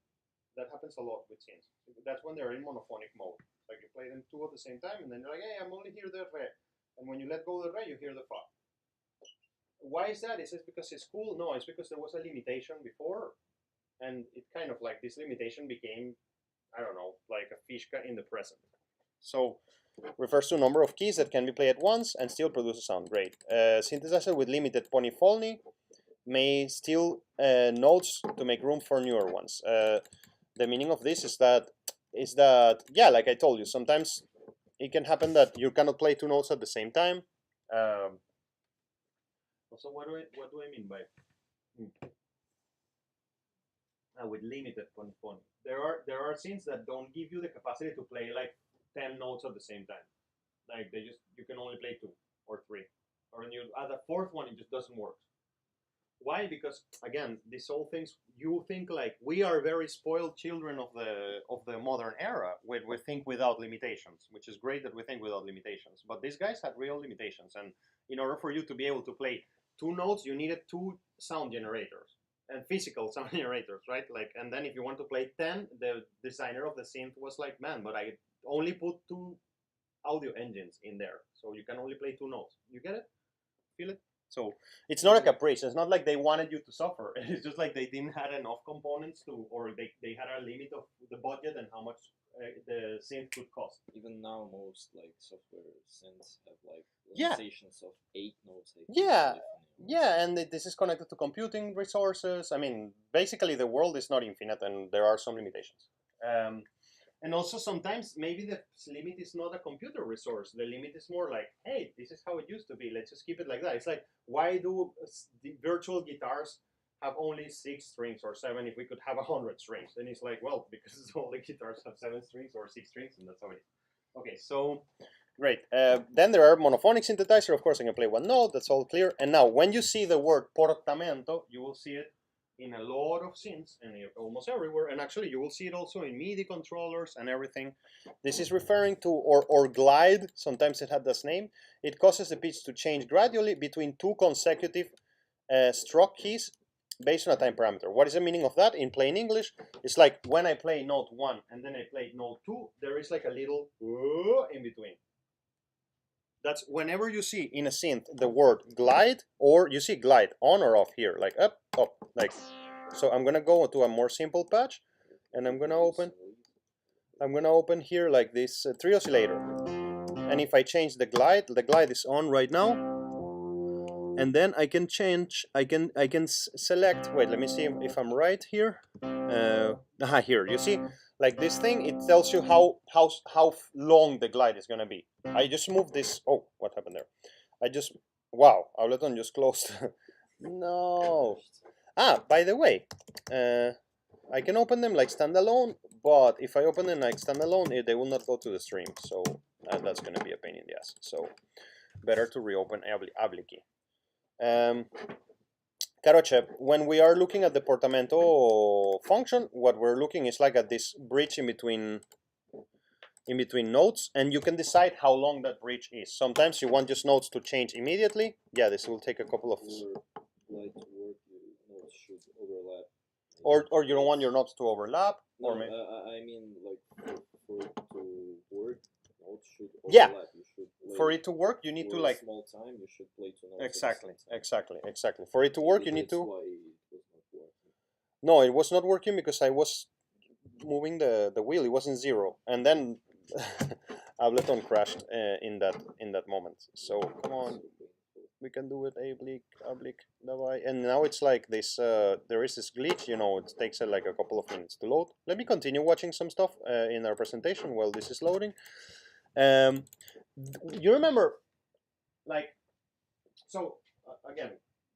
That happens a lot with synths. That's when they're in monophonic mode. Like you play them two at the same time, and then you're like, hey, I'm only hear the re. And when you let go of the re, you hear the fa. Why is that? Is it because it's cool? No, it's because there was a limitation before, and it kind of like this limitation became, I don't know, like a fishka in the present. So refers to a number of keys that can be played at once and still produce a sound. Great. Synthesizer with limited polyphony may steal notes to make room for newer ones. The meaning of this is that yeah, like I told you, sometimes it can happen that you cannot play two notes at the same time. So what do I mean by with limited polyphony? There are synths that don't give you the capacity to play like 10 notes at the same time. Like you can only play 2 or 3, or when you add a fourth one, it just doesn't work. Why? Because again, these whole things, you think like we are very spoiled children of the modern era. We think without limitations, which is great that we think without limitations. But these guys had real limitations, and in order for you to be able to play 2 notes, you needed 2 sound generators and physical sound generators, right? Like, and then if you want to play 10, the designer of the synth was like, man, but I only put 2 audio engines in there, so you can only play 2 notes. You get it? Feel it? So it's not a caprice. It's not like they wanted you to suffer. It's just like they didn't have enough components to, or they had a limit of the budget and how much the synth could cost. Even now, most like software synths have like Yeah. limitations of 8 notes. Yeah, yeah, and this is connected to computing resources. I mean, basically the world is not infinite, and there are some limitations. And also sometimes maybe the limit is not a computer resource. The limit is more like, hey, this is how it used to be. Let's just keep it like that. It's like, why do the virtual guitars have only 6 strings or 7 if we could have 100 strings? Then it's like, well, because all the guitars have 7 strings or 6 strings, and that's how it is. Okay, so great. Then there are monophonic synthesizer. Of course, I can play 1 note. That's all clear. And now, when you see the word portamento, you will see it in a lot of synths and almost everywhere, and actually you will see it also in MIDI controllers and everything. This is referring to or glide. Sometimes it had this name. It causes the pitch to change gradually between 2 consecutive stroke keys based on a time parameter. What is the meaning of that in plain English? It's like when I play note 1 and then I play note 2, there is like a little in between. That's whenever you see in a synth the word glide, or you see glide on or off here, like up, like. So I'm gonna go to a more simple patch, and I'm gonna open here like this 3 oscillator. And if I change the glide is on right now. And then I can change. I can select. Wait, let me see if I'm right here. Here you see. Like this thing, it tells you how long the glide is gonna be. I just moved this. Oh, what happened there? Wow, Ableton just closed. No. By the way, I can open them like standalone, but if I open them like standalone, they will not go to the stream. So that's gonna be a pain in the ass. So better to reopen Abliki. Caroche, when we are looking at the portamento function, what we're looking is like at this bridge in between notes, and you can decide how long that bridge is. Sometimes you want just notes to change immediately. Yeah, this will take a couple of. Like to work, your notes should overlap. Or you don't want your notes to overlap. No, or I mean like for it to work, notes should overlap. Yeah. You should For it to work, you need to like. small time, you should play 2 notes. Exactly. For it to work, you need to. Why it was not working. No, it was not working because I was moving the wheel. It wasn't 0, and then Ableton crashed in that moment. So come on. we can do it oblique, давай. And now it's like this, there is this glitch, you know, it takes like a couple of minutes to load. Let me continue watching some stuff in our presentation while this is loading. You remember, like, so again,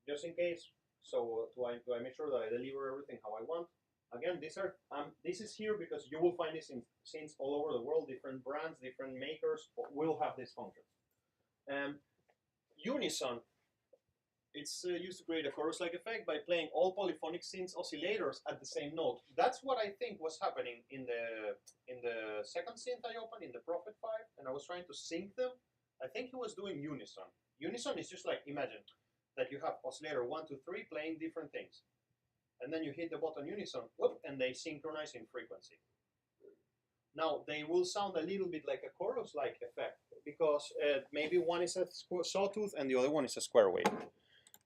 just in case, so do I make sure that I deliver everything how I want? Again, this is here because you will find this in scenes all over the world. Different brands, different makers will have this function. Unison, it's used to create a chorus-like effect by playing all polyphonic synth oscillators at the same note. That's what I think was happening in the second synth I opened, in the Prophet 5, and I was trying to sync them. I think he was doing unison. Unison is just like, imagine that you have oscillator 1, 2, 3 playing different things. And then you hit the button unison, whoop, and they synchronize in frequency. Now, they will sound a little bit like a chorus-like effect, because maybe one is a sawtooth and the other one is a square wave.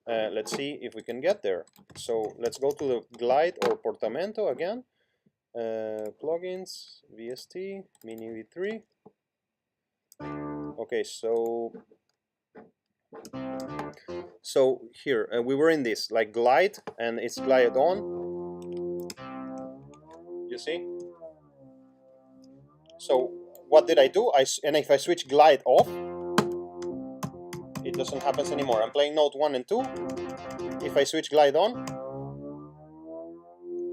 Let's see if we can get there. So let's go to the glide or portamento again. Plugins, VST, Mini V3. Okay, so here we were in this like glide, and it's glide on. You see? So what did I do? And if I switch glide off, it doesn't happen anymore. I'm playing note 1 and 2. If I switch glide on,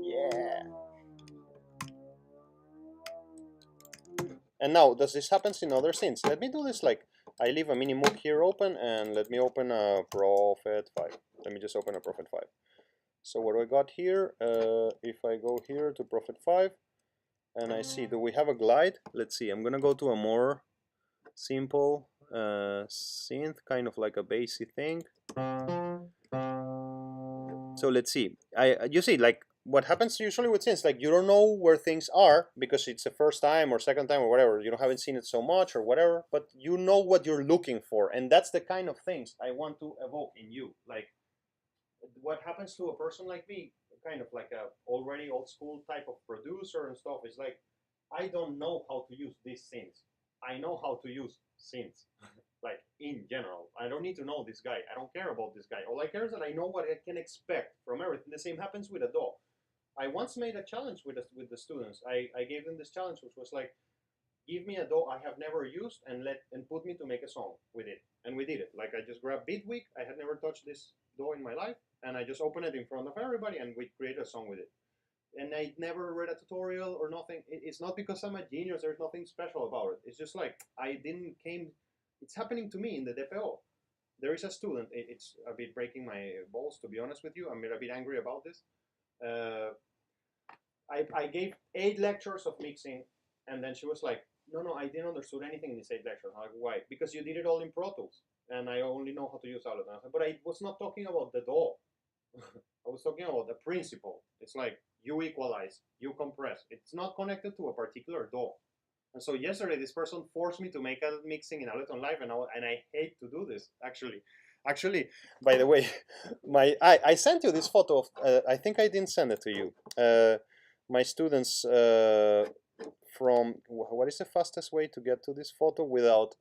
yeah. And now, does this happen in other synths? Let me do this like, I leave a mini MOOC here open, and let me open a Prophet 5. Let me just open a Prophet 5. So what do I got here? If I go here to Prophet 5, and I see, do we have a glide? Let's see, I'm gonna go to a more simple synth, kind of like a bassy thing. So let's see. You see, like what happens usually with synths, like you don't know where things are because it's the first time or second time or whatever. You haven't seen it so much or whatever, but you know what you're looking for, and that's the kind of things I want to evoke in you. Like what happens to a person like me, kind of like a already old school type of producer and stuff, is like I don't know how to use these synths. I know how to use synths. Like in general, I don't need to know this guy. I don't care about this guy. All I care is that I know what I can expect from everything. The same happens with a DAW. I once made a challenge with the students. I gave them this challenge, which was like, give me a DAW I have never used and put me to make a song with it. And we did it. Like I just grabbed Bitwig. I had never touched this DAW in my life, and I just opened it in front of everybody, and we created a song with it. And I never read a tutorial or nothing. It's not because I'm a genius. There's nothing special about it. It's just like it's happening to me in the DPO. There is a student, it's a bit breaking my balls, to be honest with you. I'm a bit angry about this. I gave 8 lectures of mixing, and then she was like, no, I didn't understand anything in these 8 lectures. I'm like, why? Because you did it all in Pro Tools, and I only know how to use Ableton. But I was not talking about the DAW. I was talking about the principle. It's like, you equalize, you compress. It's not connected to a particular DAW. And so yesterday, this person forced me to make a mixing in Ableton Live, and I hate to do this, actually. Actually, by the way, I sent you this photo of, I think I didn't send it to you. My students from, what is the fastest way to get to this photo without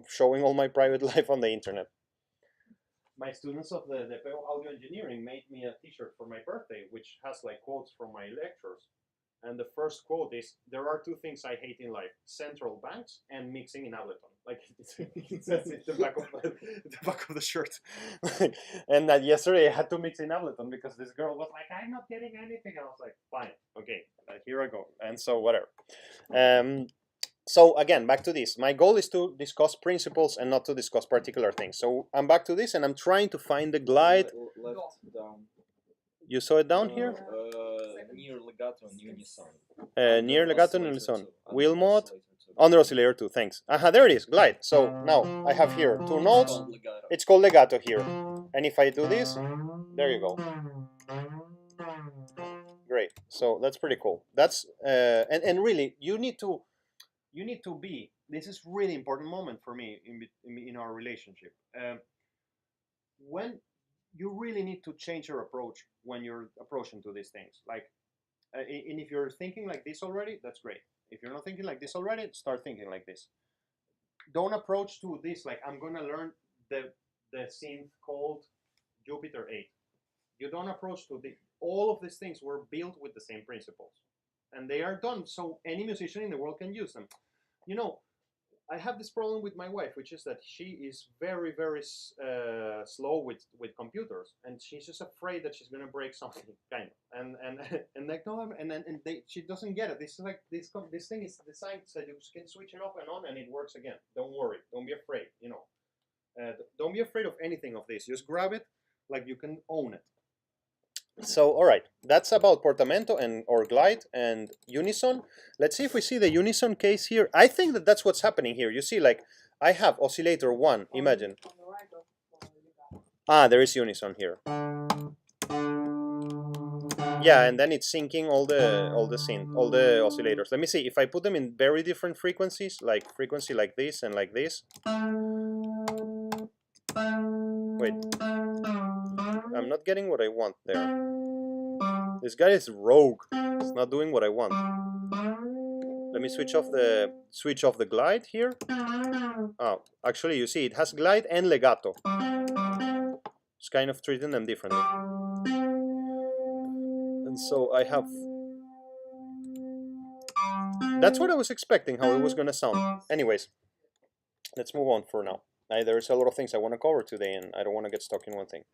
showing all my private life on the internet? My students of the audio engineering made me a t-shirt for my birthday, which has like quotes from my lectures. And the first quote is, there are 2 things I hate in life, central banks and mixing in Ableton. Like it says it the back of the shirt. And that yesterday I had to mix in Ableton because this girl was like, I'm not getting anything. I was like, fine, okay, here I go. And so whatever. So again, back to this. My goal is to discuss principles and not to discuss particular things. So I'm back to this, and I'm trying to find the glide. Left down. You saw it down here? Near legato and unison. Near legato and unison. Wheel mode. Under oscillator 2, thanks. There it is, glide. So now I have here 2 notes. It's called legato here. And if I do this, there you go. Great. So that's pretty cool. That's and really you need to be. This is really important moment for me in our relationship. When you really need to change your approach when you're approaching to these things. Like, and if you're thinking like this already, that's great. If you're not thinking like this already, start thinking like this. Don't approach to this like I'm gonna learn the the synth called Jupiter 8. You don't approach to the, all of these things were built with the same principles, and they are done so any musician in the world can use them. You know, I have this problem with my wife, which is that she is very, very slow with computers, and she's just afraid that she's gonna break something, kind of. And like no, she doesn't get it. This is like this thing is designed so you can switch it off and on, and it works again. Don't worry, don't be afraid. You know, don't be afraid of anything of this. Just grab it, like you can own it. So, all right, that's about portamento and or glide and unison. Let's see if we see the unison case here. I think that that's what's happening here. You see, like, I have oscillator 1, imagine. On the right of you got. There is unison here. Yeah, and then it's syncing all the oscillators. Let me see, if I put them in very different frequencies, like frequency like this and like this. Wait. I'm not getting what I want there. This guy is rogue. It's not doing what I want. Let me switch off the glide here. Oh, actually, you see, it has glide and legato. It's kind of treating them differently. And so I have. That's what I was expecting, how it was gonna sound. Anyways, let's move on for now. There's a lot of things I want to cover today, and I don't want to get stuck in one thing.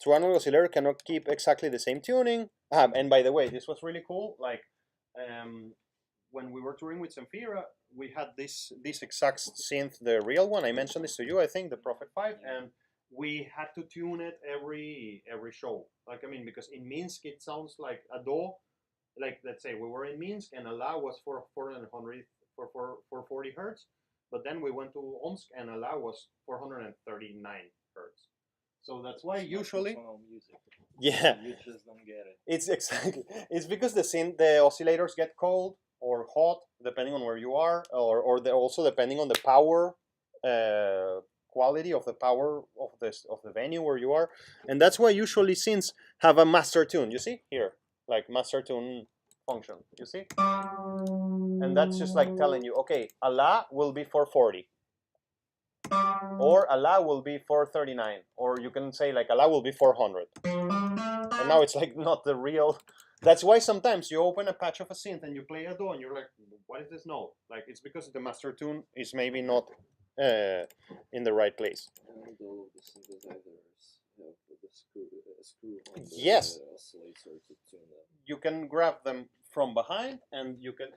True analog oscillator cannot keep exactly the same tuning. And by the way, this was really cool. Like, when we were touring with Zemfira, we had this exact synth, the real one. I mentioned this to you, I think, the Prophet 5, and we had to tune it every show. Like, I mean, because in Minsk it sounds like a do. Like, let's say we were in Minsk and a la was for 40 hertz, but then we went to Omsk and a la was 439 hertz. So that's why usually, yeah, You just don't get it. it's exactly, it's because the oscillators get cold or hot depending on where you are, or also depending on the power quality of the power of the venue where you are, and that's why usually synths have a master tune. You see here, like master tune function. You see, and that's just like telling you, okay, a la will be 440. Or a la will be 439, or you can say like a la will be 400. And now it's like not the real. That's why sometimes you open a patch of a synth and you play a do and you're like, what is this note? Like, it's because the master tune is maybe not in the right place. And all of the synthesizers have the screw on the Yes. oscillator to tune them. You can grab them from behind, and you can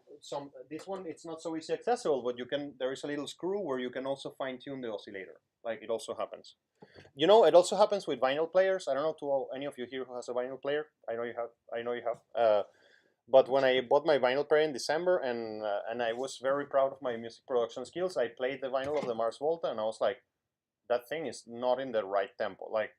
this one it's not so easy accessible, but you can, there is a little screw where you can also fine-tune the oscillator. Like, it also happens. You know, it also happens with vinyl players. I don't know to any of you here who has a vinyl player. I know you have. But when I bought my vinyl player in December, and I was very proud of my music production skills, I played the vinyl of the Mars Volta, and I was like, that thing is not in the right tempo. Like,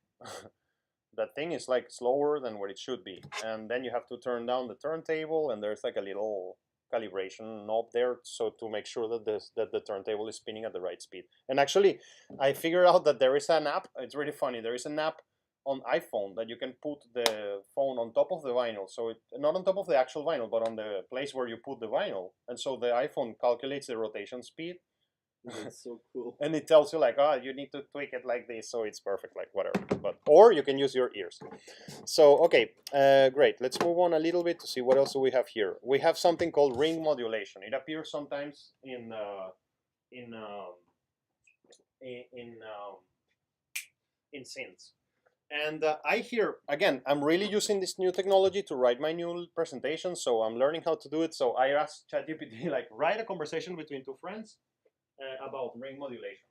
that thing is like slower than what it should be. And then you have to turn down the turntable, and there's like a little calibration knob there, so to make sure that the turntable is spinning at the right speed. And actually, I figured out that there is an app. It's really funny. There is an app on iPhone that you can put the phone on top of the vinyl, so not on top of the actual vinyl, but on the place where you put the vinyl, and so the iPhone calculates the rotation speed. That's so cool. And it tells you like, you need to tweak it like this, so it's perfect, like whatever. But or you can use your ears. So okay, great. Let's move on a little bit to see what else do we have here. We have something called ring modulation. It appears sometimes in synths. And I hear, again, I'm really using this new technology to write my new presentation, so I'm learning how to do it. So I asked ChatGPT, like, write a conversation between two friends about ring modulation.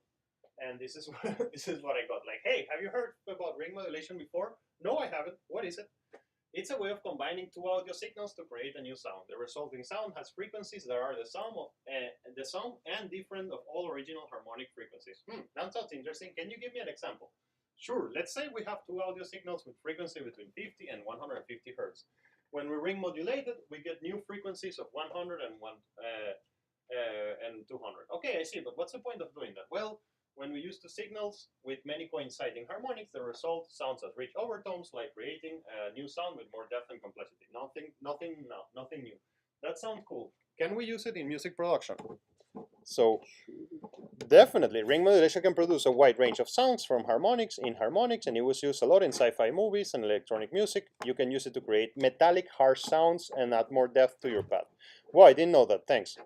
And this is what I got. Like, hey, have you heard about ring modulation before? No, I haven't. What is it? It's a way of combining two audio signals to create a new sound. The resulting sound has frequencies that are the sum and different of all original harmonic frequencies. That sounds interesting. Can you give me an example? Sure. Let's say we have two audio signals with frequency between 50 and 150 hertz. When we ring modulate it, we get new frequencies of 100 and 200. Okay, I see, but what's the point of doing that? Well, when we use two signals with many coinciding harmonics, the result sounds as rich overtones, like creating a new sound with more depth and complexity. Nothing new. That sounds cool. Can we use it in music production? So Definitely. Ring modulation can produce a wide range of sounds from harmonics, inharmonics, and it was used a lot in sci-fi movies and electronic music. You can use it to create metallic, harsh sounds and add more depth to your pad. Wow, I didn't know that. Thanks.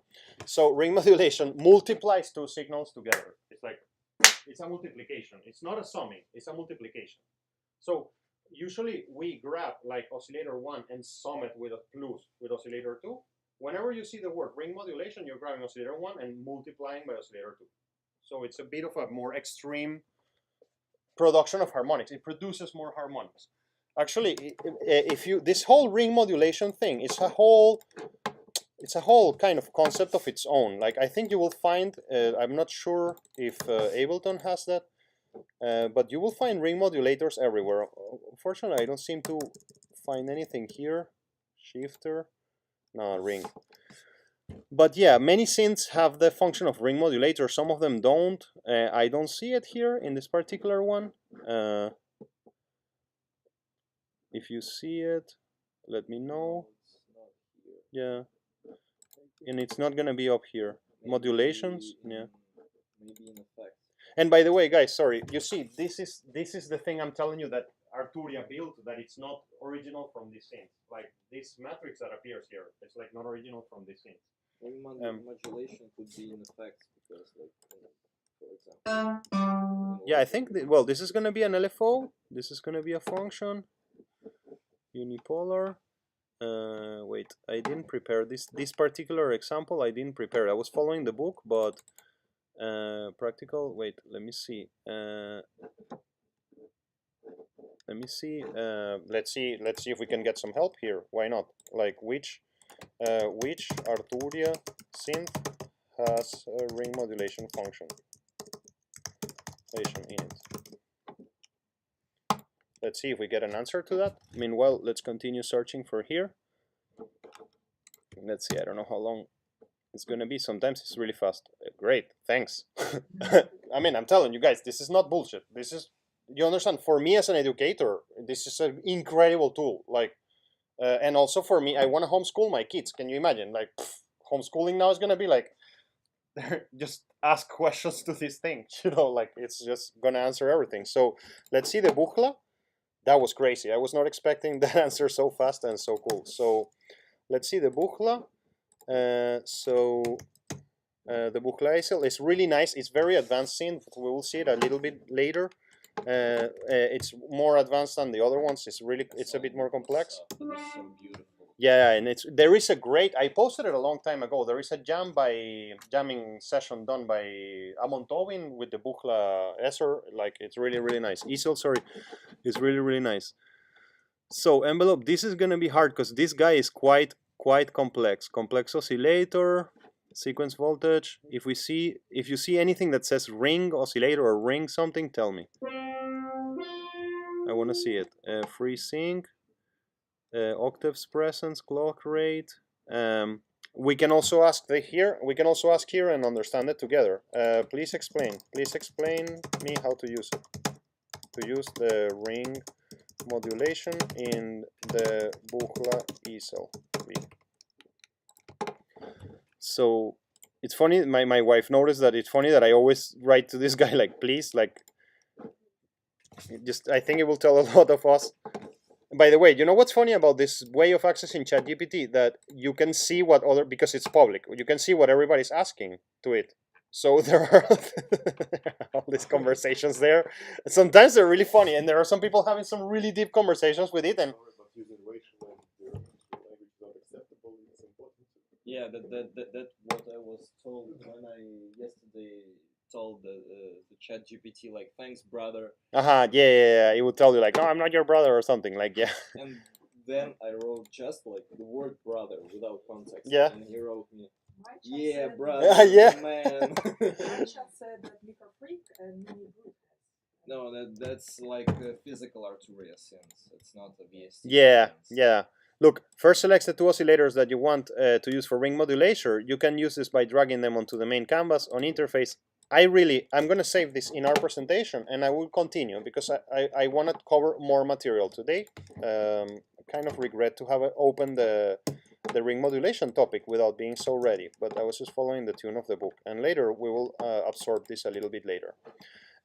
So ring modulation multiplies two signals together. It's like, it's a multiplication. It's not a summing, it's a multiplication. So usually we grab like oscillator 1 and sum it with a plus with oscillator 2. Whenever you see the word ring modulation, you're grabbing oscillator 1 and multiplying by oscillator 2. So it's a bit of a more extreme production of harmonics. It produces more harmonics. Actually, if you, this whole ring modulation thing is a whole, it's a whole kind of concept of its own. Like I think you will find, I'm not sure if Ableton has that, but you will find ring modulators everywhere. Unfortunately, I don't seem to find anything here. Shifter. No, ring. But yeah, many synths have the function of ring modulator. Some of them don't. I don't see it here in this particular one. If you see it, let me know. Yeah, and it's not gonna be up here. Modulations, yeah. Maybe in effect. And by the way, guys, sorry. You see, this is the thing I'm telling you that Arturia built, that it's not original from this synth. Like this matrix that appears here, it's like not original from this synth. Ring modulation could be in effect because, like, for example. Yeah, I think well, this is gonna be an LFO. This is gonna be a function. Unipolar. Wait, I didn't prepare this particular example. I didn't prepare. I was following the book, but practical. Wait, let me see. Let me see. Let's see if we can get some help here. Why not? Like which Arturia synth has a ring modulation function? In it. Let's see if we get an answer to that. Meanwhile, let's continue searching for here. Let's see. I don't know how long it's gonna be. Sometimes it's really fast. Great, thanks. I mean, I'm telling you guys, this is not bullshit. This is, you understand, for me as an educator, this is an incredible tool. Like, and also for me, I want to homeschool my kids. Can you imagine? Like, homeschooling now is gonna be like, just ask questions to this thing. You know, like it's just gonna answer everything. So let's see the Buchla. That was crazy. I was not expecting that answer so fast and so cool. So let's see the Buchla. The Buchla ASL is really nice. It's very advanced synth. We will see it a little bit later. It's more advanced than the other ones. It's really, it's a bit more complex. So beautiful. Yeah, and there is a great, I posted it a long time ago. There is a jamming session done by Amon Tobin with the Buchla Esser. Like it's really, really nice. Easel, sorry, it's really, really nice. So envelope, this is gonna be hard because this guy is quite complex. Complex oscillator, sequence voltage. If you see anything that says ring oscillator or ring something, tell me. I want to see it. Free sync. Octaves presence, clock rate. We can also ask here. We can also ask here and understand it together. Please explain. Please explain me how to use it. To use the ring modulation in the Buchla ESL. So it's funny. My wife noticed that it's funny that I always write to this guy like, please, like. Just I think it will tell a lot of us. By the way, you know what's funny about this way of accessing ChatGPT? That you can see what other, because it's public, you can see what everybody's asking to it. So there are all these conversations there. Sometimes they're really funny, and there are some people having some really deep conversations with it. And yeah, that what I was told when I yesterday told the chat GPT, like, thanks brother. Yeah, it would tell you like, no, I'm not your brother or something, like, yeah. And then I wrote just like the word brother without context. Yeah. And he wrote me, My chat yeah, said brother, Yeah. man. My chat said that Liquor Freak and Mini Group has. No, that's like a physical Arturia synth. It's not a VST. Yeah, synth. yeah. Look, first select the two oscillators that you want to use for ring modulation. You can use this by dragging them onto the main canvas on interface. I'm going to save this in our presentation, and I will continue because I want to cover more material today. I kind of regret to have opened the the ring modulation topic without being so ready, but I was just following the tune of the book, and later we will absorb this a little bit later.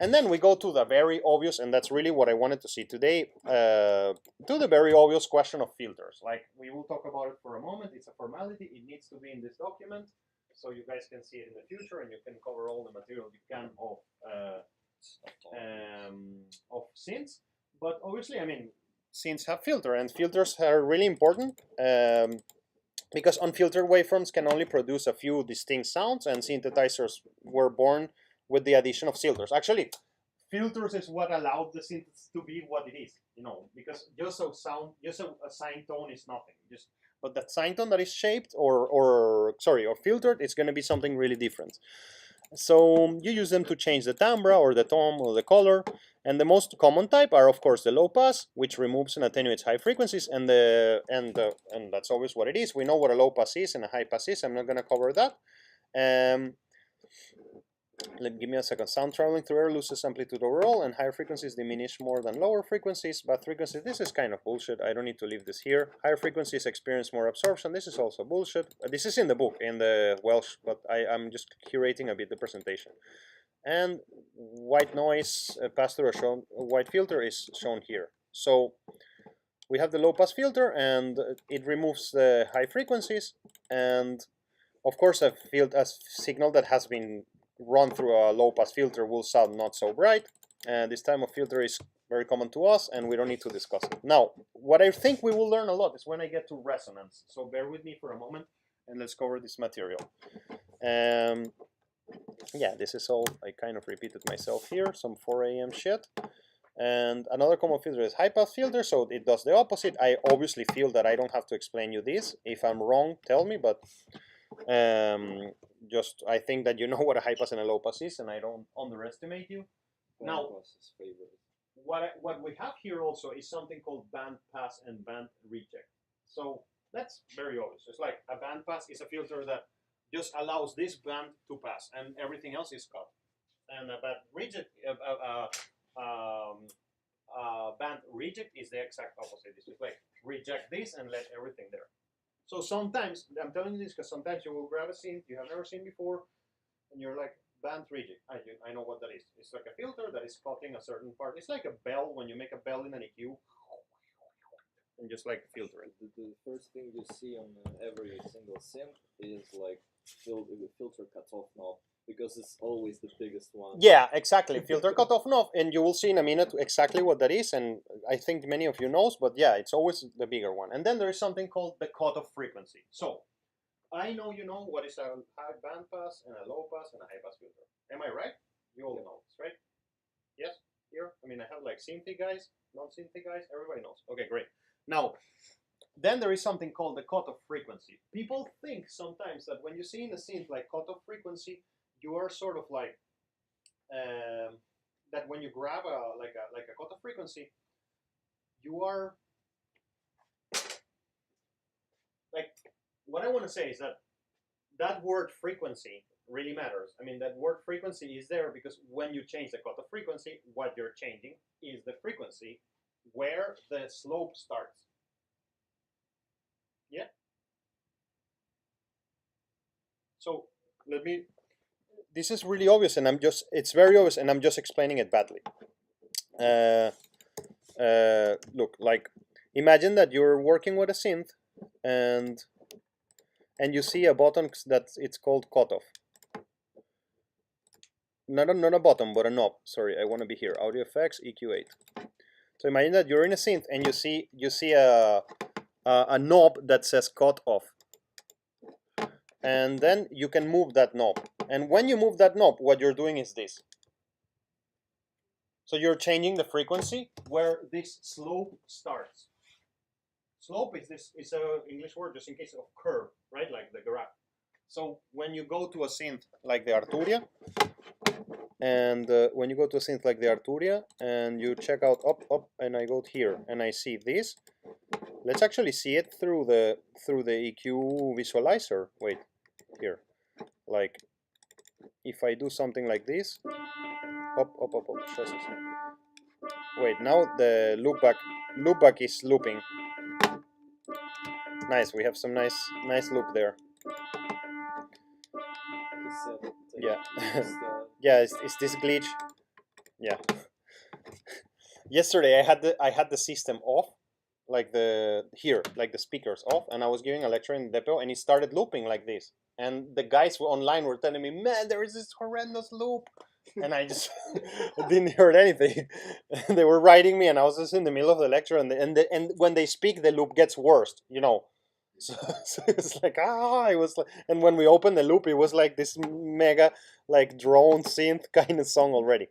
And then we go to the very obvious, and that's really what I wanted to see today, to the very obvious question of filters. Like, we will talk about it for a moment. It's a formality. It needs to be in this document, so you guys can see it in the future, and you can cover all the material you can of synths. But obviously, I mean, synths have filter, and filters are really important because unfiltered waveforms can only produce a few distinct sounds, and synthesizers were born with the addition of filters. Actually, filters is what allowed the synth to be what it is, you know, because just a sine tone is nothing. But that sine tone that is shaped or filtered, it's going to be something really different. So you use them to change the timbre or the tone or the color. And the most common type are, of course, the low pass, which removes and attenuates high frequencies, and that's always what it is. We know what a low pass is and a high pass is. I'm not going to cover that. Give me a second. Sound traveling through air loses amplitude overall, and higher frequencies diminish more than lower frequencies. But frequencies, this is kind of bullshit. I don't need to leave this here. Higher frequencies experience more absorption. This is also bullshit. This is in the book, in the Welsh, but I'm just curating a bit the presentation. And white noise pass-through shown. White filter is shown here. So we have the low-pass filter, and it removes the high frequencies. And of course, a signal that has been run through a low-pass filter will sound not so bright. And this type of filter is very common to us, and we don't need to discuss it. Now, what I think we will learn a lot is when I get to resonance. So bear with me for a moment, and let's cover this material. Yeah, this is all, I kind of repeated myself here, some 4 AM shit. And another common filter is high-pass filter, so it does the opposite. I obviously feel that I don't have to explain you this. If I'm wrong, tell me, but just I think that you know what a high pass and a low pass is, and I don't underestimate you. Now, what we have here also is something called band pass and band reject. So that's very obvious. It's like a band pass is a filter that just allows this band to pass, and everything else is cut. And a band reject, band reject is the exact opposite. It's just like reject this and let everything there. So sometimes, I'm telling you this because sometimes you will grab a synth you have never seen before, and you're like, band reject. I know what that is. It's like a filter that is cutting a certain part. It's like a bell when you make a bell in an EQ, and just like filter it. The first thing you see on every single synth is like the filter cutoff knob, because it's always the biggest one. Yeah, exactly. Filter cutoff knob, and you will see in a minute exactly what that is, and I think many of you knows, but yeah, it's always the bigger one. And then there is something called the cutoff frequency. So I know you know what is a high band pass and a low pass and a high pass filter. Am I right? You all know this, right? Yes? Here? I mean, I have like synthy guys, non-synthy guys, everybody knows. Okay, great. Now, then there is something called the cutoff frequency. People think sometimes that when you see in a synth like cutoff frequency, you are sort of like that when you grab a cutoff frequency, you are like, what I want to say is that word frequency really matters. I mean, that word frequency is there because when you change the cutoff frequency, what you're changing is the frequency where the slope starts. Yeah. So let me. This is really obvious, and it's very obvious, and I'm just explaining it badly. Look, like, imagine that you're working with a synth, and you see a button that it's called cutoff. Not a button, but a knob. Sorry, I want to be here. Audio effects, EQ8. So imagine that you're in a synth, and you see a knob that says cut off. And then you can move that knob. And when you move that knob, what you're doing is this. So you're changing the frequency where this slope starts. Slope is an English word just in case of curve, right? Like the graph. So when you go to a synth like the Arturia, and when you go to a synth like the Arturia, and you check out up, and I go here, and I see this. Let's actually see it through the EQ visualizer. Wait, here. Like, if I do something like this, up. Wait, now the loopback is looping. Nice. We have some nice loop there. Yeah. Yeah. Is this glitch? Yeah. Yesterday I had the system off, like the speakers off, and I was giving a lecture in the depot, and it started looping like this. And the guys online were telling me, "Man, there is this horrendous loop," and I just didn't hear anything. They were writing me, and I was just in the middle of the lecture, and when they speak, the loop gets worse, you know. So it's like it was like, and when we opened the loop, it was like this mega like drone synth kind of song already.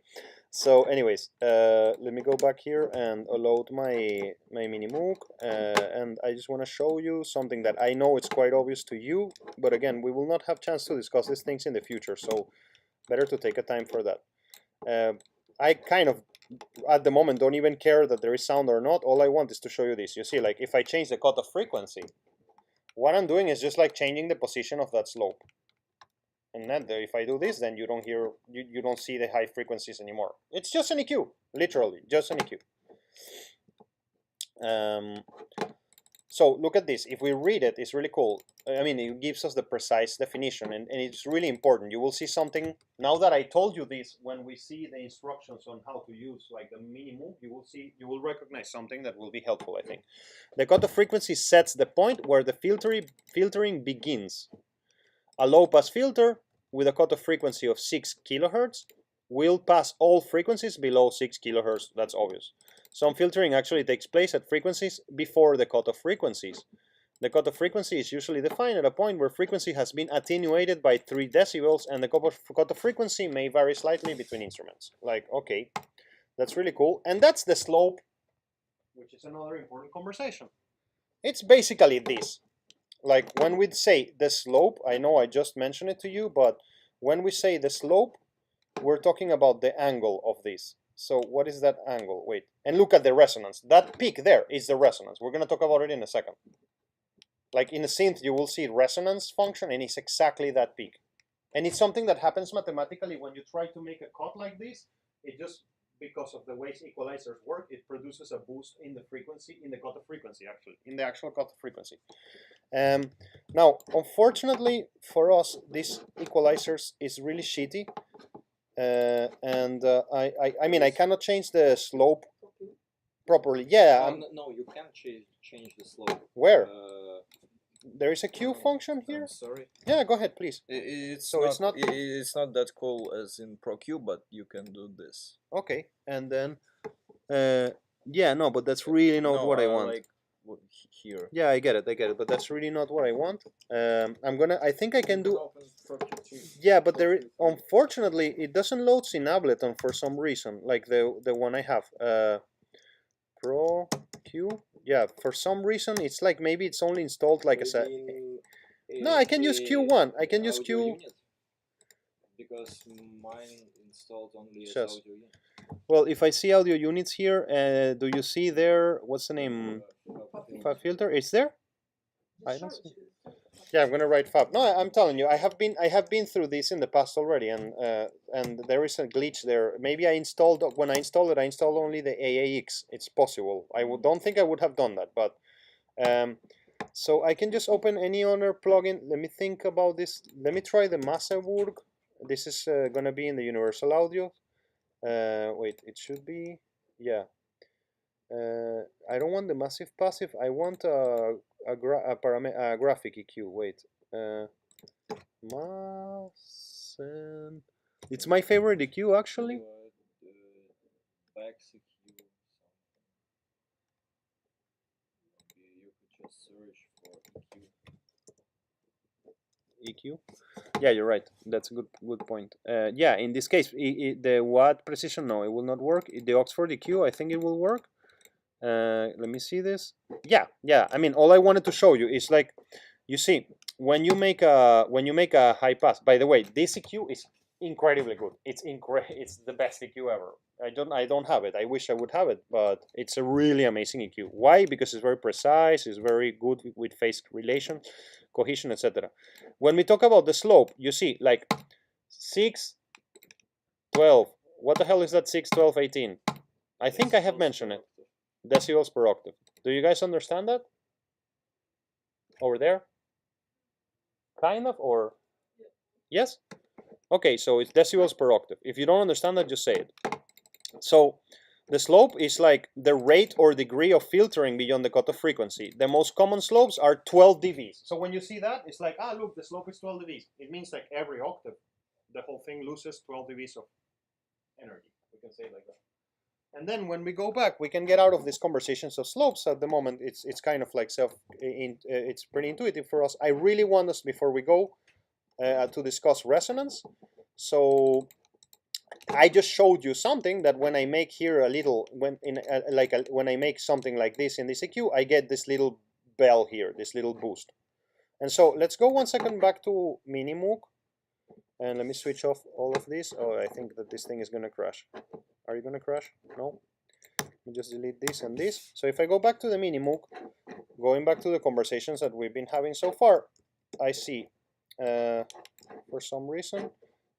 So anyways, let me go back here and load my mini MOOC, and I just want to show you something that I know it's quite obvious to you, but again, we will not have chance to discuss these things in the future, so better to take a time for that. I kind of, at the moment, don't even care that there is sound or not. All I want is to show you this. You see, like, if I change the cutoff frequency, what I'm doing is just like changing the position of that slope. And then if I do this, then you don't hear, you don't see the high frequencies anymore. It's just an EQ, literally, just an EQ. So look at this. If we read it, it's really cool. I mean, it gives us the precise definition, and it's really important. You will see something, now that I told you this, when we see the instructions on how to use like the mini MOOC, you will recognize something that will be helpful, I think. The cutoff frequency sets the point where the filtering begins. A low-pass filter with a cutoff frequency of 6 kilohertz will pass all frequencies below 6 kilohertz. That's obvious. Some filtering actually takes place at frequencies before the cutoff frequencies. The cutoff frequency is usually defined at a point where frequency has been attenuated by 3 decibels, and the cutoff frequency may vary slightly between instruments. Like, okay, that's really cool. And that's the slope, which is another important conversation. It's basically this. Like when we say the slope, I know I just mentioned it to you, but when we say the slope, we're talking about the angle of this. So what is that angle? Wait, and look at the resonance. That peak there is the resonance. We're going to talk about it in a second. Like in a synth, you will see resonance function, and it's exactly that peak. And it's something that happens mathematically when you try to make a cut like this. It just, because of the way equalizers work, it produces a boost in the frequency, in the cutoff frequency, actually, in the actual cutoff frequency. Now, unfortunately for us, this equalizers is really shitty. I mean, I cannot change the slope properly. Yeah. No, you can't change the slope. Where? There is a Q function here. Sorry. Yeah, go ahead, please. It's not that cool as in ProQ, but you can do this. Okay, and then yeah, no, but that's really not what I want. Like here. Yeah, I get it, but that's really not what I want. I think I can do. Yeah, but unfortunately, it doesn't load in Ableton for some reason, like the one I have. ProQ. Yeah, for some reason it's like maybe it's only installed like No, I can use Q1. I can use Q. Unit, because mine installed only as audio unit. Well, if I see audio units here, do you see there? What's the name? Fab filter. Is there? I don't see. Yeah, I'm gonna write fab. No, I'm telling you, I have been through this in the past already, and there is a glitch there. Maybe when I installed it, I installed only the AAX. It's possible. Don't think I would have done that, but so I can just open any other plugin. Let me think about this. Let me try the Masseburg. This is gonna be in the Universal Audio. Wait, it should be, yeah. I don't want the massive passive. I want a graphic EQ. Wait, it's my favorite EQ actually. EQ. Yeah, you're right. That's a good point. Yeah, in this case, the watt precision, no, it will not work. The Oxford EQ, I think it will work. Let me see this. Yeah. I mean, all I wanted to show you is like, you see, when you make a high pass. By the way, this EQ is incredibly good. It's the best EQ ever. I don't have it. I wish I would have it, but it's a really amazing EQ. Why? Because it's very precise. It's very good with phase relation, cohesion, etc. When we talk about the slope, you see, like 6, 12. What the hell is that? 6, 12, 18. I think I have mentioned it. Decibels per octave. Do you guys understand that? over there? Kind of, or yes? Okay, so it's decibels per octave. If you don't understand that, just say it. So the slope is like the rate or degree of filtering beyond the cutoff frequency. The most common slopes are 12 dBs. So when you see that, it's like, ah, look, the slope is 12 dBs. It means like every octave, the whole thing loses 12 dBs of energy. We can say it like that. And then when we go back, we can get out of these conversations of slopes. At the moment, it's kind of like it's pretty intuitive for us. I really want us, before we go, to discuss resonance. So I just showed you something that when I make here a little, when I make something like this in this EQ, I get this little bell here, this little boost. And so let's go 1 second back to Minimoog, and let me switch off all of this. Oh, I think that this thing is gonna crash. Are you gonna crash? No. Let me just delete this and this. So if I go back to the Minimoog, going back to the conversations that we've been having so far, I see, for some reason,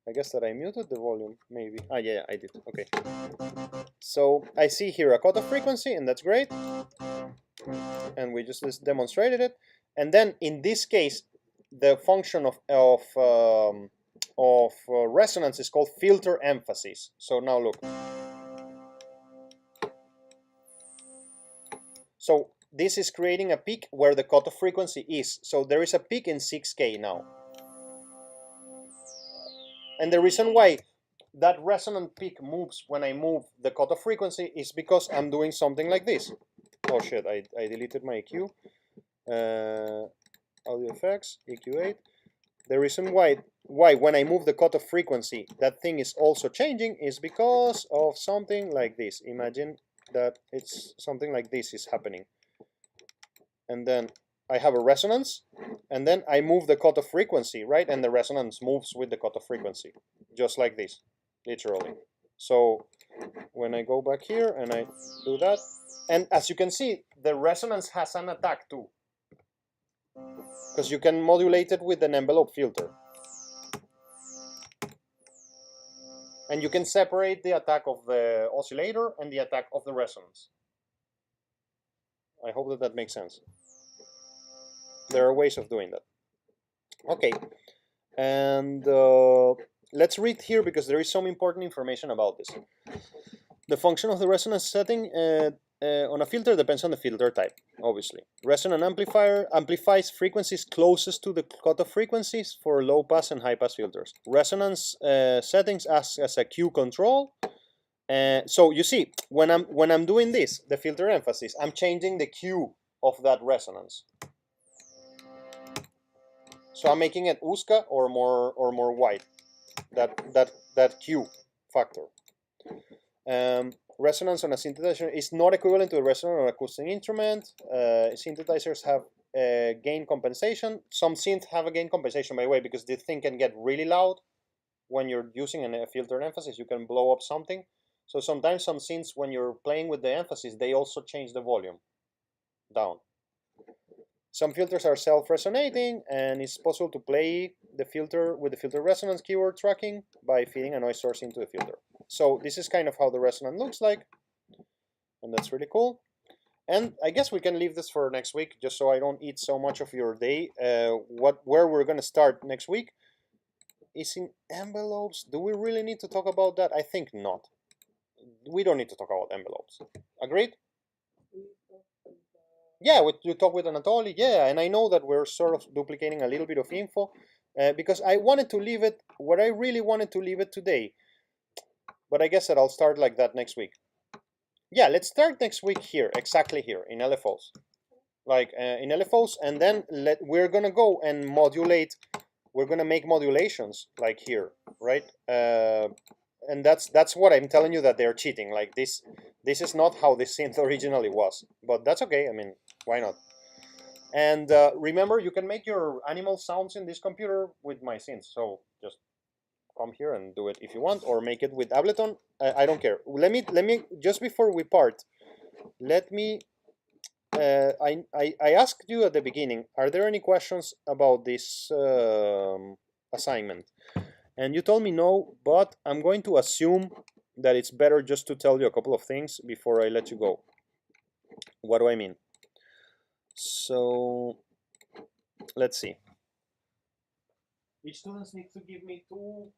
I guess that I muted the volume, maybe. Ah, yeah, I did. Okay. So I see here a cutoff frequency, and that's great. And we just demonstrated it. And then in this case, the function of resonance is called filter emphasis. So now look. So this is creating a peak where the cutoff frequency is. So there is a peak in 6K now. And the reason why that resonant peak moves when I move the cutoff frequency is because I'm doing something like this. Oh shit, I deleted my EQ. Audio effects, EQ8. The reason why when I move the cutoff frequency, that thing is also changing is because of something like this. Imagine that it's something like this is happening. And then I have a resonance, and then I move the cutoff frequency, right? And the resonance moves with the cutoff frequency, just like this, literally. So when I go back here and I do that, and as you can see, the resonance has an attack too, because you can modulate it with an envelope filter. And you can separate the attack of the oscillator and the attack of the resonance. I hope that that makes sense. There are ways of doing that. Okay, and let's read here because there is some important information about this. The function of the resonance setting on a filter depends on the filter type, obviously. Resonant amplifier amplifies frequencies closest to the cutoff frequencies for low pass and high pass filters. Resonance settings as a Q control. So you see, when I'm doing this, the filter emphasis, I'm changing the Q of that resonance. So I'm making it USCA or more wide. That Q factor. Resonance on a synthesizer is not equivalent to the resonance on an acoustic instrument. Synthesizers have gain compensation. Some synths have a gain compensation, by the way, because this thing can get really loud when you're using a filter emphasis. You can blow up something. So sometimes some synths, when you're playing with the emphasis, they also change the volume down. Some filters are self-resonating, and it's possible to play the filter with the filter resonance keyword tracking by feeding a noise source into the filter. So this is kind of how the resonance looks like, and that's really cool. And I guess we can leave this for next week, just so I don't eat so much of your day. Where we're gonna start next week is in envelopes. Do we really need to talk about that? I think not. We don't need to talk about envelopes. Agreed? Yeah, you talk with Anatoly, yeah, and I know that we're sort of duplicating a little bit of info because I wanted to leave it, what I really wanted to leave it today, but I guess that I'll start like that next week. Yeah, let's start next week here, exactly here, in LFOs. Like in LFOs, and then we're gonna go and modulate, we're gonna make modulations, like here, right? And that's what I'm telling you, that they're cheating. Like this is not how this synth originally was, but that's okay. I mean, why not? And remember, you can make your animal sounds in this computer with my synths. So just come here and do it if you want, or make it with Ableton. I don't care. Let me just before we part, let me. I asked you at the beginning, are there any questions about this assignment? And you told me no, but I'm going to assume that it's better just to tell you a couple of things before I let you go. What do I mean? So let's see. Each student needs to give me 2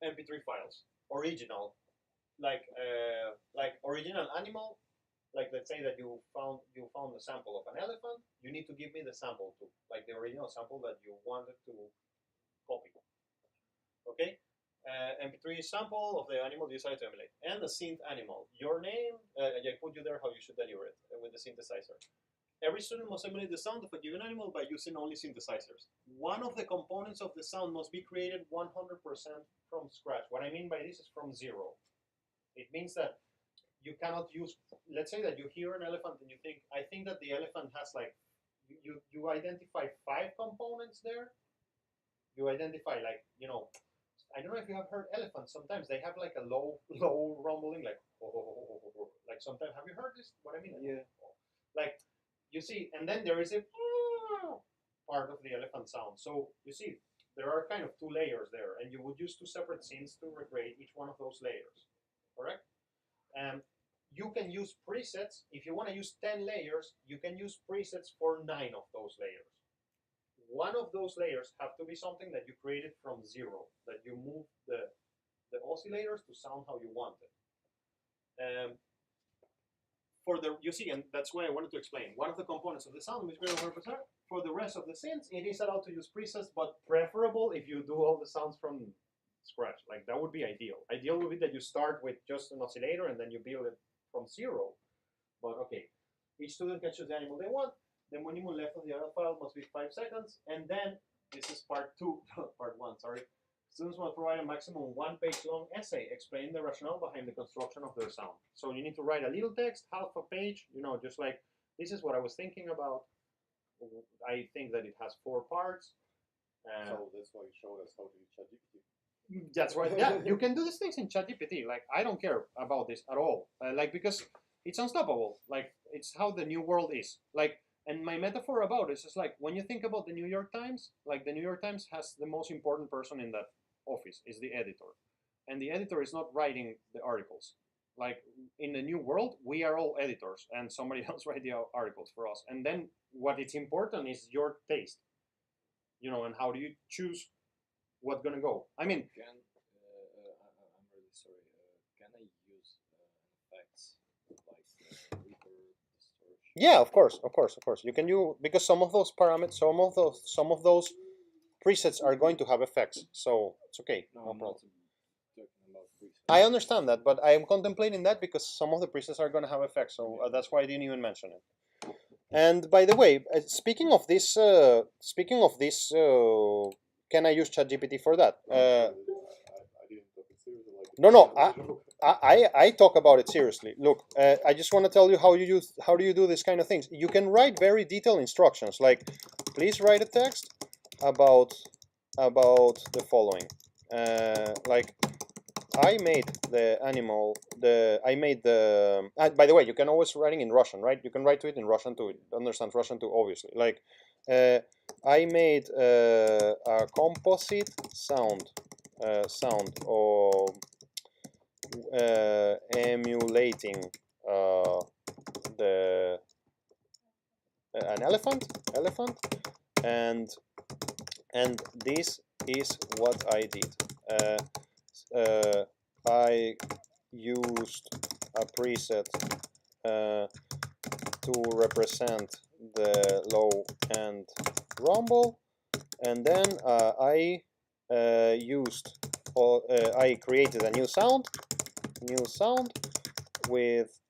MP3 files, original, like original animal. Like let's say that you found a sample of an elephant. You need to give me the sample too, like the original sample that you wanted to copy. Okay. MP3 sample of the animal you decided to emulate, and the synth animal. Your name, I put you there how you should deliver it with the synthesizer. Every student must emulate the sound of a given animal by using only synthesizers. One of the components of the sound must be created 100% from scratch. What I mean by this is from zero. It means that you cannot use, let's say that you hear an elephant and you think, I think that the elephant has like, you identify 5 components there. You identify like, you know, I don't know if you have heard elephants. Sometimes they have like a low rumbling, like, like sometimes, have you heard this? What I mean? Yeah. Like, you see, and then there is a part of the elephant sound. So you see, there are kind of 2 layers there, and you would use 2 separate scenes to recreate each one of those layers, correct? And you can use presets. If you want to use 10 layers, you can use presets for 9 of those layers. One of those layers have to be something that you created from zero, that you move the oscillators to sound how you want it. You see, and that's why I wanted to explain. One of the components of the sound is 100%. For the rest of the synths, it is allowed to use presets, but preferable if you do all the sounds from scratch. Like that would be ideal. Ideal would be that you start with just an oscillator and then you build it from zero. But okay, each student can choose the animal they want. The minimum length of the audio file must be 5 seconds, and then this is part 2, part 1. Sorry. Students must provide a maximum 1-page-long essay explaining the rationale behind the construction of their sound. So you need to write a little text, half a page, you know, just like, this is what I was thinking about. I think that it has 4 parts. So that's why you showed us how to use ChatGPT. That's right. Yeah, you can do these things in ChatGPT. Like, I don't care about this at all. Like, because it's unstoppable. Like, it's how the new world is. Like, and my metaphor about it is just like, when you think about the New York Times, like the New York Times has the most important person in that office is the editor. And the editor is not writing the articles. Like in the new world, we are all editors and somebody else write the articles for us. And then what is important is your taste, you know, and how do you choose what's going to go. I mean, I'm really sorry. Can I use effects like reverb, distortion? yeah, of course. You can do, because some of those parameters, some of those presets are going to have effects, so it's okay. No, No I'm problem. not talking about presets. I understand that, but I am contemplating that because some of the presets are going to have effects, so that's why I didn't even mention it. And by the way, speaking of this, can I use ChatGPT for that? I didn't take it seriously. Like, No, it's a joke. I talk about it seriously. Look, I just want to tell you how do you do this kind of things. You can write very detailed instructions, like please write a text about the following. Like I made the animal. By the way, you can always writing in Russian, right? You can write to it in Russian too. It understands Russian too, obviously. Like I made a composite sound of emulating an elephant, and this is what I did. I used a preset to represent the low end rumble, and then I created a new sound with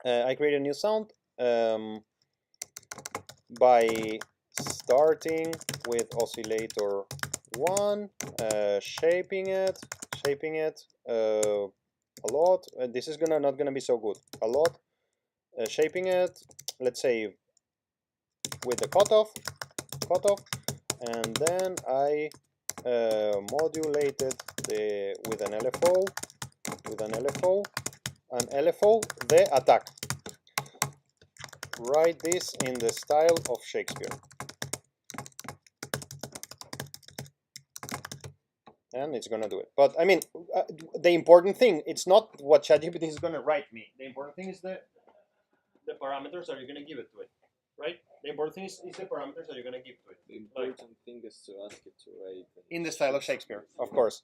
I created a new sound by starting with oscillator 1, shaping it a lot. This is not gonna be so good. A lot, shaping it, let's say with the cutoff, and then I modulated with an LFO, the attack. Write this in the style of Shakespeare. And it's gonna do it. But I mean, the important thing, it's not what ChatGPT is gonna write me. The important thing is the parameters that you're gonna give it to it, right? The important thing is the parameters that you're gonna give to it. The important thing is to ask it to write In the style of Shakespeare, of course.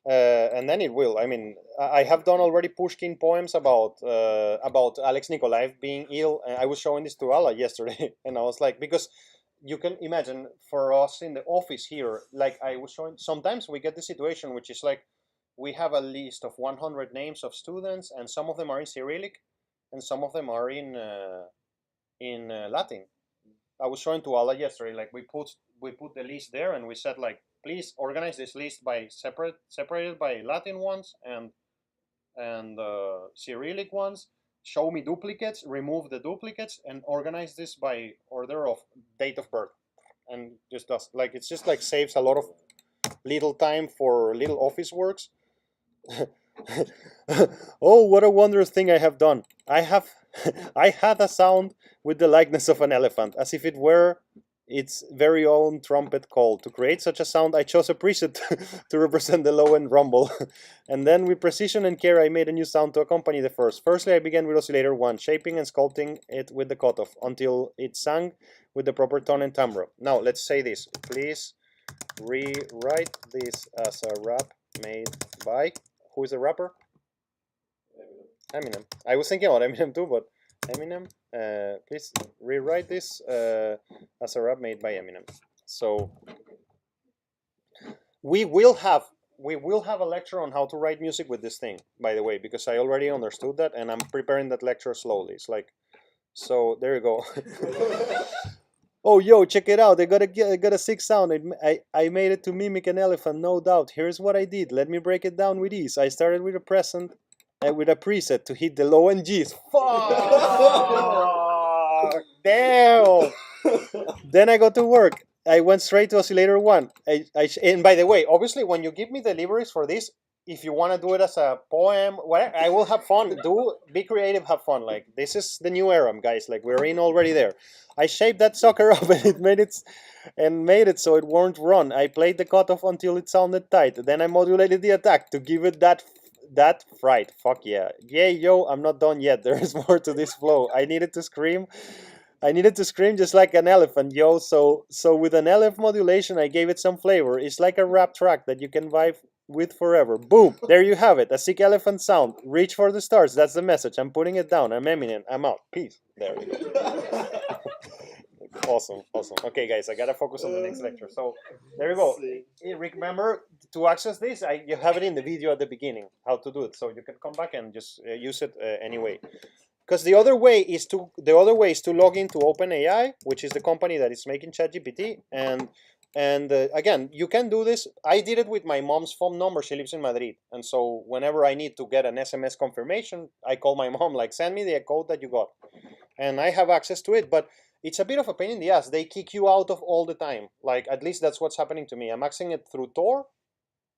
And then it will. I mean, I have done already Pushkin poems about Alex Nikolaev being ill. I was showing this to Ala yesterday, and I was like, because you can imagine for us in the office here, like I was showing, sometimes we get the situation which is like, we have a list of 100 names of students, and some of them are in Cyrillic, and some of them are in Latin. I was showing to Ala yesterday, like we put the list there, and we said like, please organize this list by separated by Latin ones and Cyrillic ones. Show me duplicates, remove the duplicates, and organize this by order of date of birth. And just does like, it's just like saves a lot of little time for little office works. Oh, what a wondrous thing I have done. I had a sound with the likeness of an elephant, as if it were its very own trumpet call. To create such a sound, I chose a preset to represent the low-end rumble. And then with precision and care, I made a new sound to accompany the first. Firstly, I began with oscillator 1, shaping and sculpting it with the cutoff until it sang with the proper tone and timbre. Now, let's say this. Please rewrite this as a rap made by... Who is the rapper? Eminem. I was thinking about Eminem too, but Eminem. Please rewrite this as a rap made by Eminem. So we will have a lecture on how to write music with this thing, by the way, because I already understood that, and I'm preparing that lecture slowly. It's like, so there you go. Oh, yo, check it out. I got a sick sound. I made it to mimic an elephant, no doubt. Here's what I did. Let me break it down with ease. I started with a preset to hit the low end Gs. Fuck! Damn! Then I got to work. I went straight to oscillator 1. And by the way, obviously, when you give me the lyrics for this, if you want to do it as a poem, whatever, I will have fun. Be creative, have fun. Like, this is the new era, guys. Like, we're in already there. I shaped that sucker up, and it made it so it won't run. I played the cutoff until it sounded tight. Then I modulated the attack to give it that fright. Fuck yeah. Yeah, yo, I'm not done yet. There is more to this flow. I needed to scream just like an elephant, yo. So with an LF modulation, I gave it some flavor. It's like a rap track that you can vibe with forever. Boom, there you have it. A sick elephant sound. Reach for the stars. That's the message. I'm putting it down. I'm Eminem. I'm out. Peace. There we go. Awesome. Okay, guys, I gotta focus on the next lecture. So there you go. Remember to access this. You have it in the video at the beginning how to do it. So you can come back and just use it anyway. Because the other way is to log into OpenAI, which is the company that is making ChatGPT, and again, you can do this. I did it with my mom's phone number. She lives in Madrid, and so whenever I need to get an SMS confirmation, I call my mom, like, send me the code that you got, and I have access to it. But it's a bit of a pain in the ass. They kick you out of all the time. Like, at least that's what's happening to me. I'm accessing it through Tor,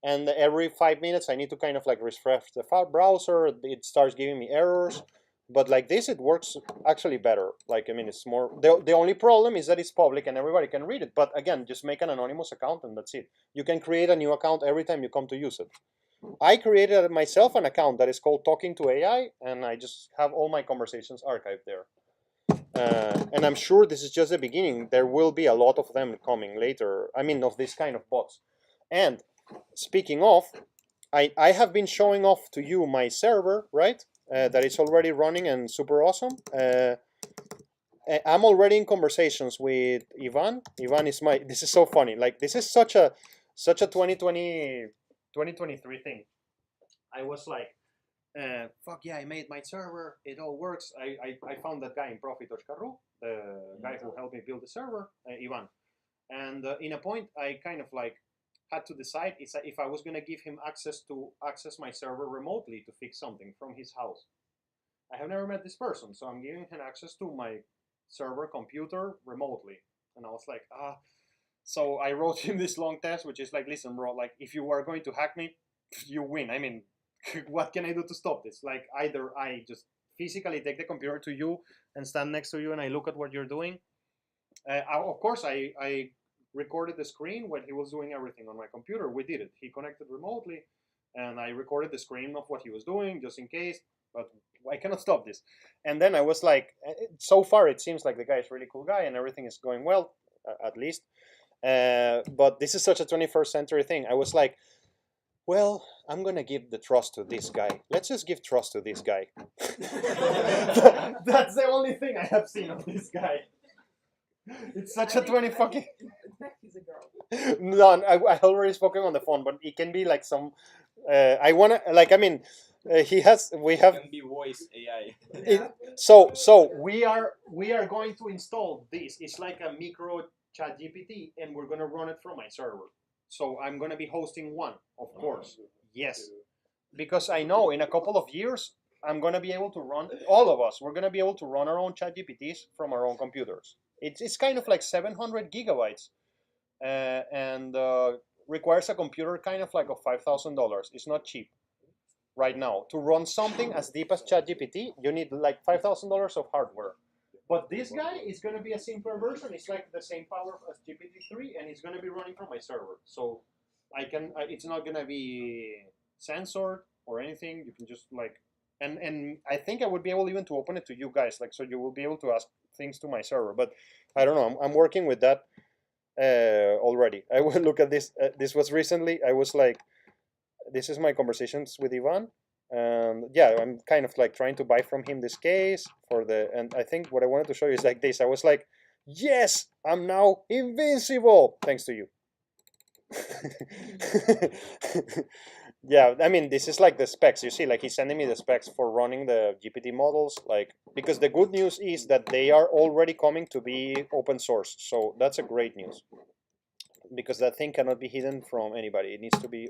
and every 5 minutes I need to kind of like refresh the browser. It starts giving me errors. But like this, it works actually better. Like, I mean, it's more, the only problem is that it's public and everybody can read it. But again, just make an anonymous account and that's it. You can create a new account every time you come to use it. I created myself an account that is called Talking to AI, and I just have all my conversations archived there. And I'm sure this is just the beginning. There will be a lot of them coming later. I mean, of this kind of bots. And speaking of, I have been showing off to you my server, right? That is already running and super awesome. I'm already in conversations with Ivan. Ivan is this is so funny. Like, this is such a 2023 thing. I was like, fuck yeah, I made my server. It all works. I found that guy in profi.ru, the guy who helped me build the server, Ivan. And in a point, I kind of like had to decide if I was going to give him access my server remotely to fix something from his house. I have never met this person, so I'm giving him access to my server computer remotely. And I was like, So I wrote him this long test, which is like, listen, bro, like, if you are going to hack me, you win. I mean, what can I do to stop this? Like, either I just physically take the computer to you and stand next to you and I look at what you're doing. Of course, I recorded the screen when he was doing everything on my computer. We did it. He connected remotely. and I recorded the screen of what he was doing just in case, but I cannot stop this. And then I was like, so far it seems like the guy is a really cool guy and everything is going well, at least. But this is such a 21st century thing. I was like, well, I'm gonna give the trust to this guy. Let's just give trust to this guy. That's the only thing I have seen of this guy. It's such a 20 fucking. He's a girl. No, I already spoken on the phone, but it can be like some. I wanna like. I mean, he has. We have. Can be voice AI. So we are going to install this. It's like a micro chat GPT, and we're gonna run it from my server. So I'm gonna be hosting one, of course. Yes, because I know in a couple of years I'm gonna be able to run. All of us, we're gonna be able to run our own chat GPTs from our own computers. It's kind of like 700 gigabytes, and requires a computer kind of like of $5,000. It's not cheap right now. To run something as deep as ChatGPT, you need like $5,000 of hardware. But this guy is going to be a simpler version. It's like the same power as GPT-3, and it's going to be running from my server. So I can. It's not going to be censored or anything. You can just like, and I think I would be able even to open it to you guys, like so you will be able to ask things to my server. But I don't know. I'm working with that already. I will look at this. This was recently. I was like, this is my conversations with Ivan. And yeah, I'm kind of like trying to buy from him this case for the, and I think what I wanted to show you is like this. I was like, yes, I'm now invincible thanks to you. Yeah, I mean, this is like the specs. You see, like he's sending me the specs for running the GPT models, like, because the good news is that they are already coming to be open source. So that's a great news, because that thing cannot be hidden from anybody. It needs to be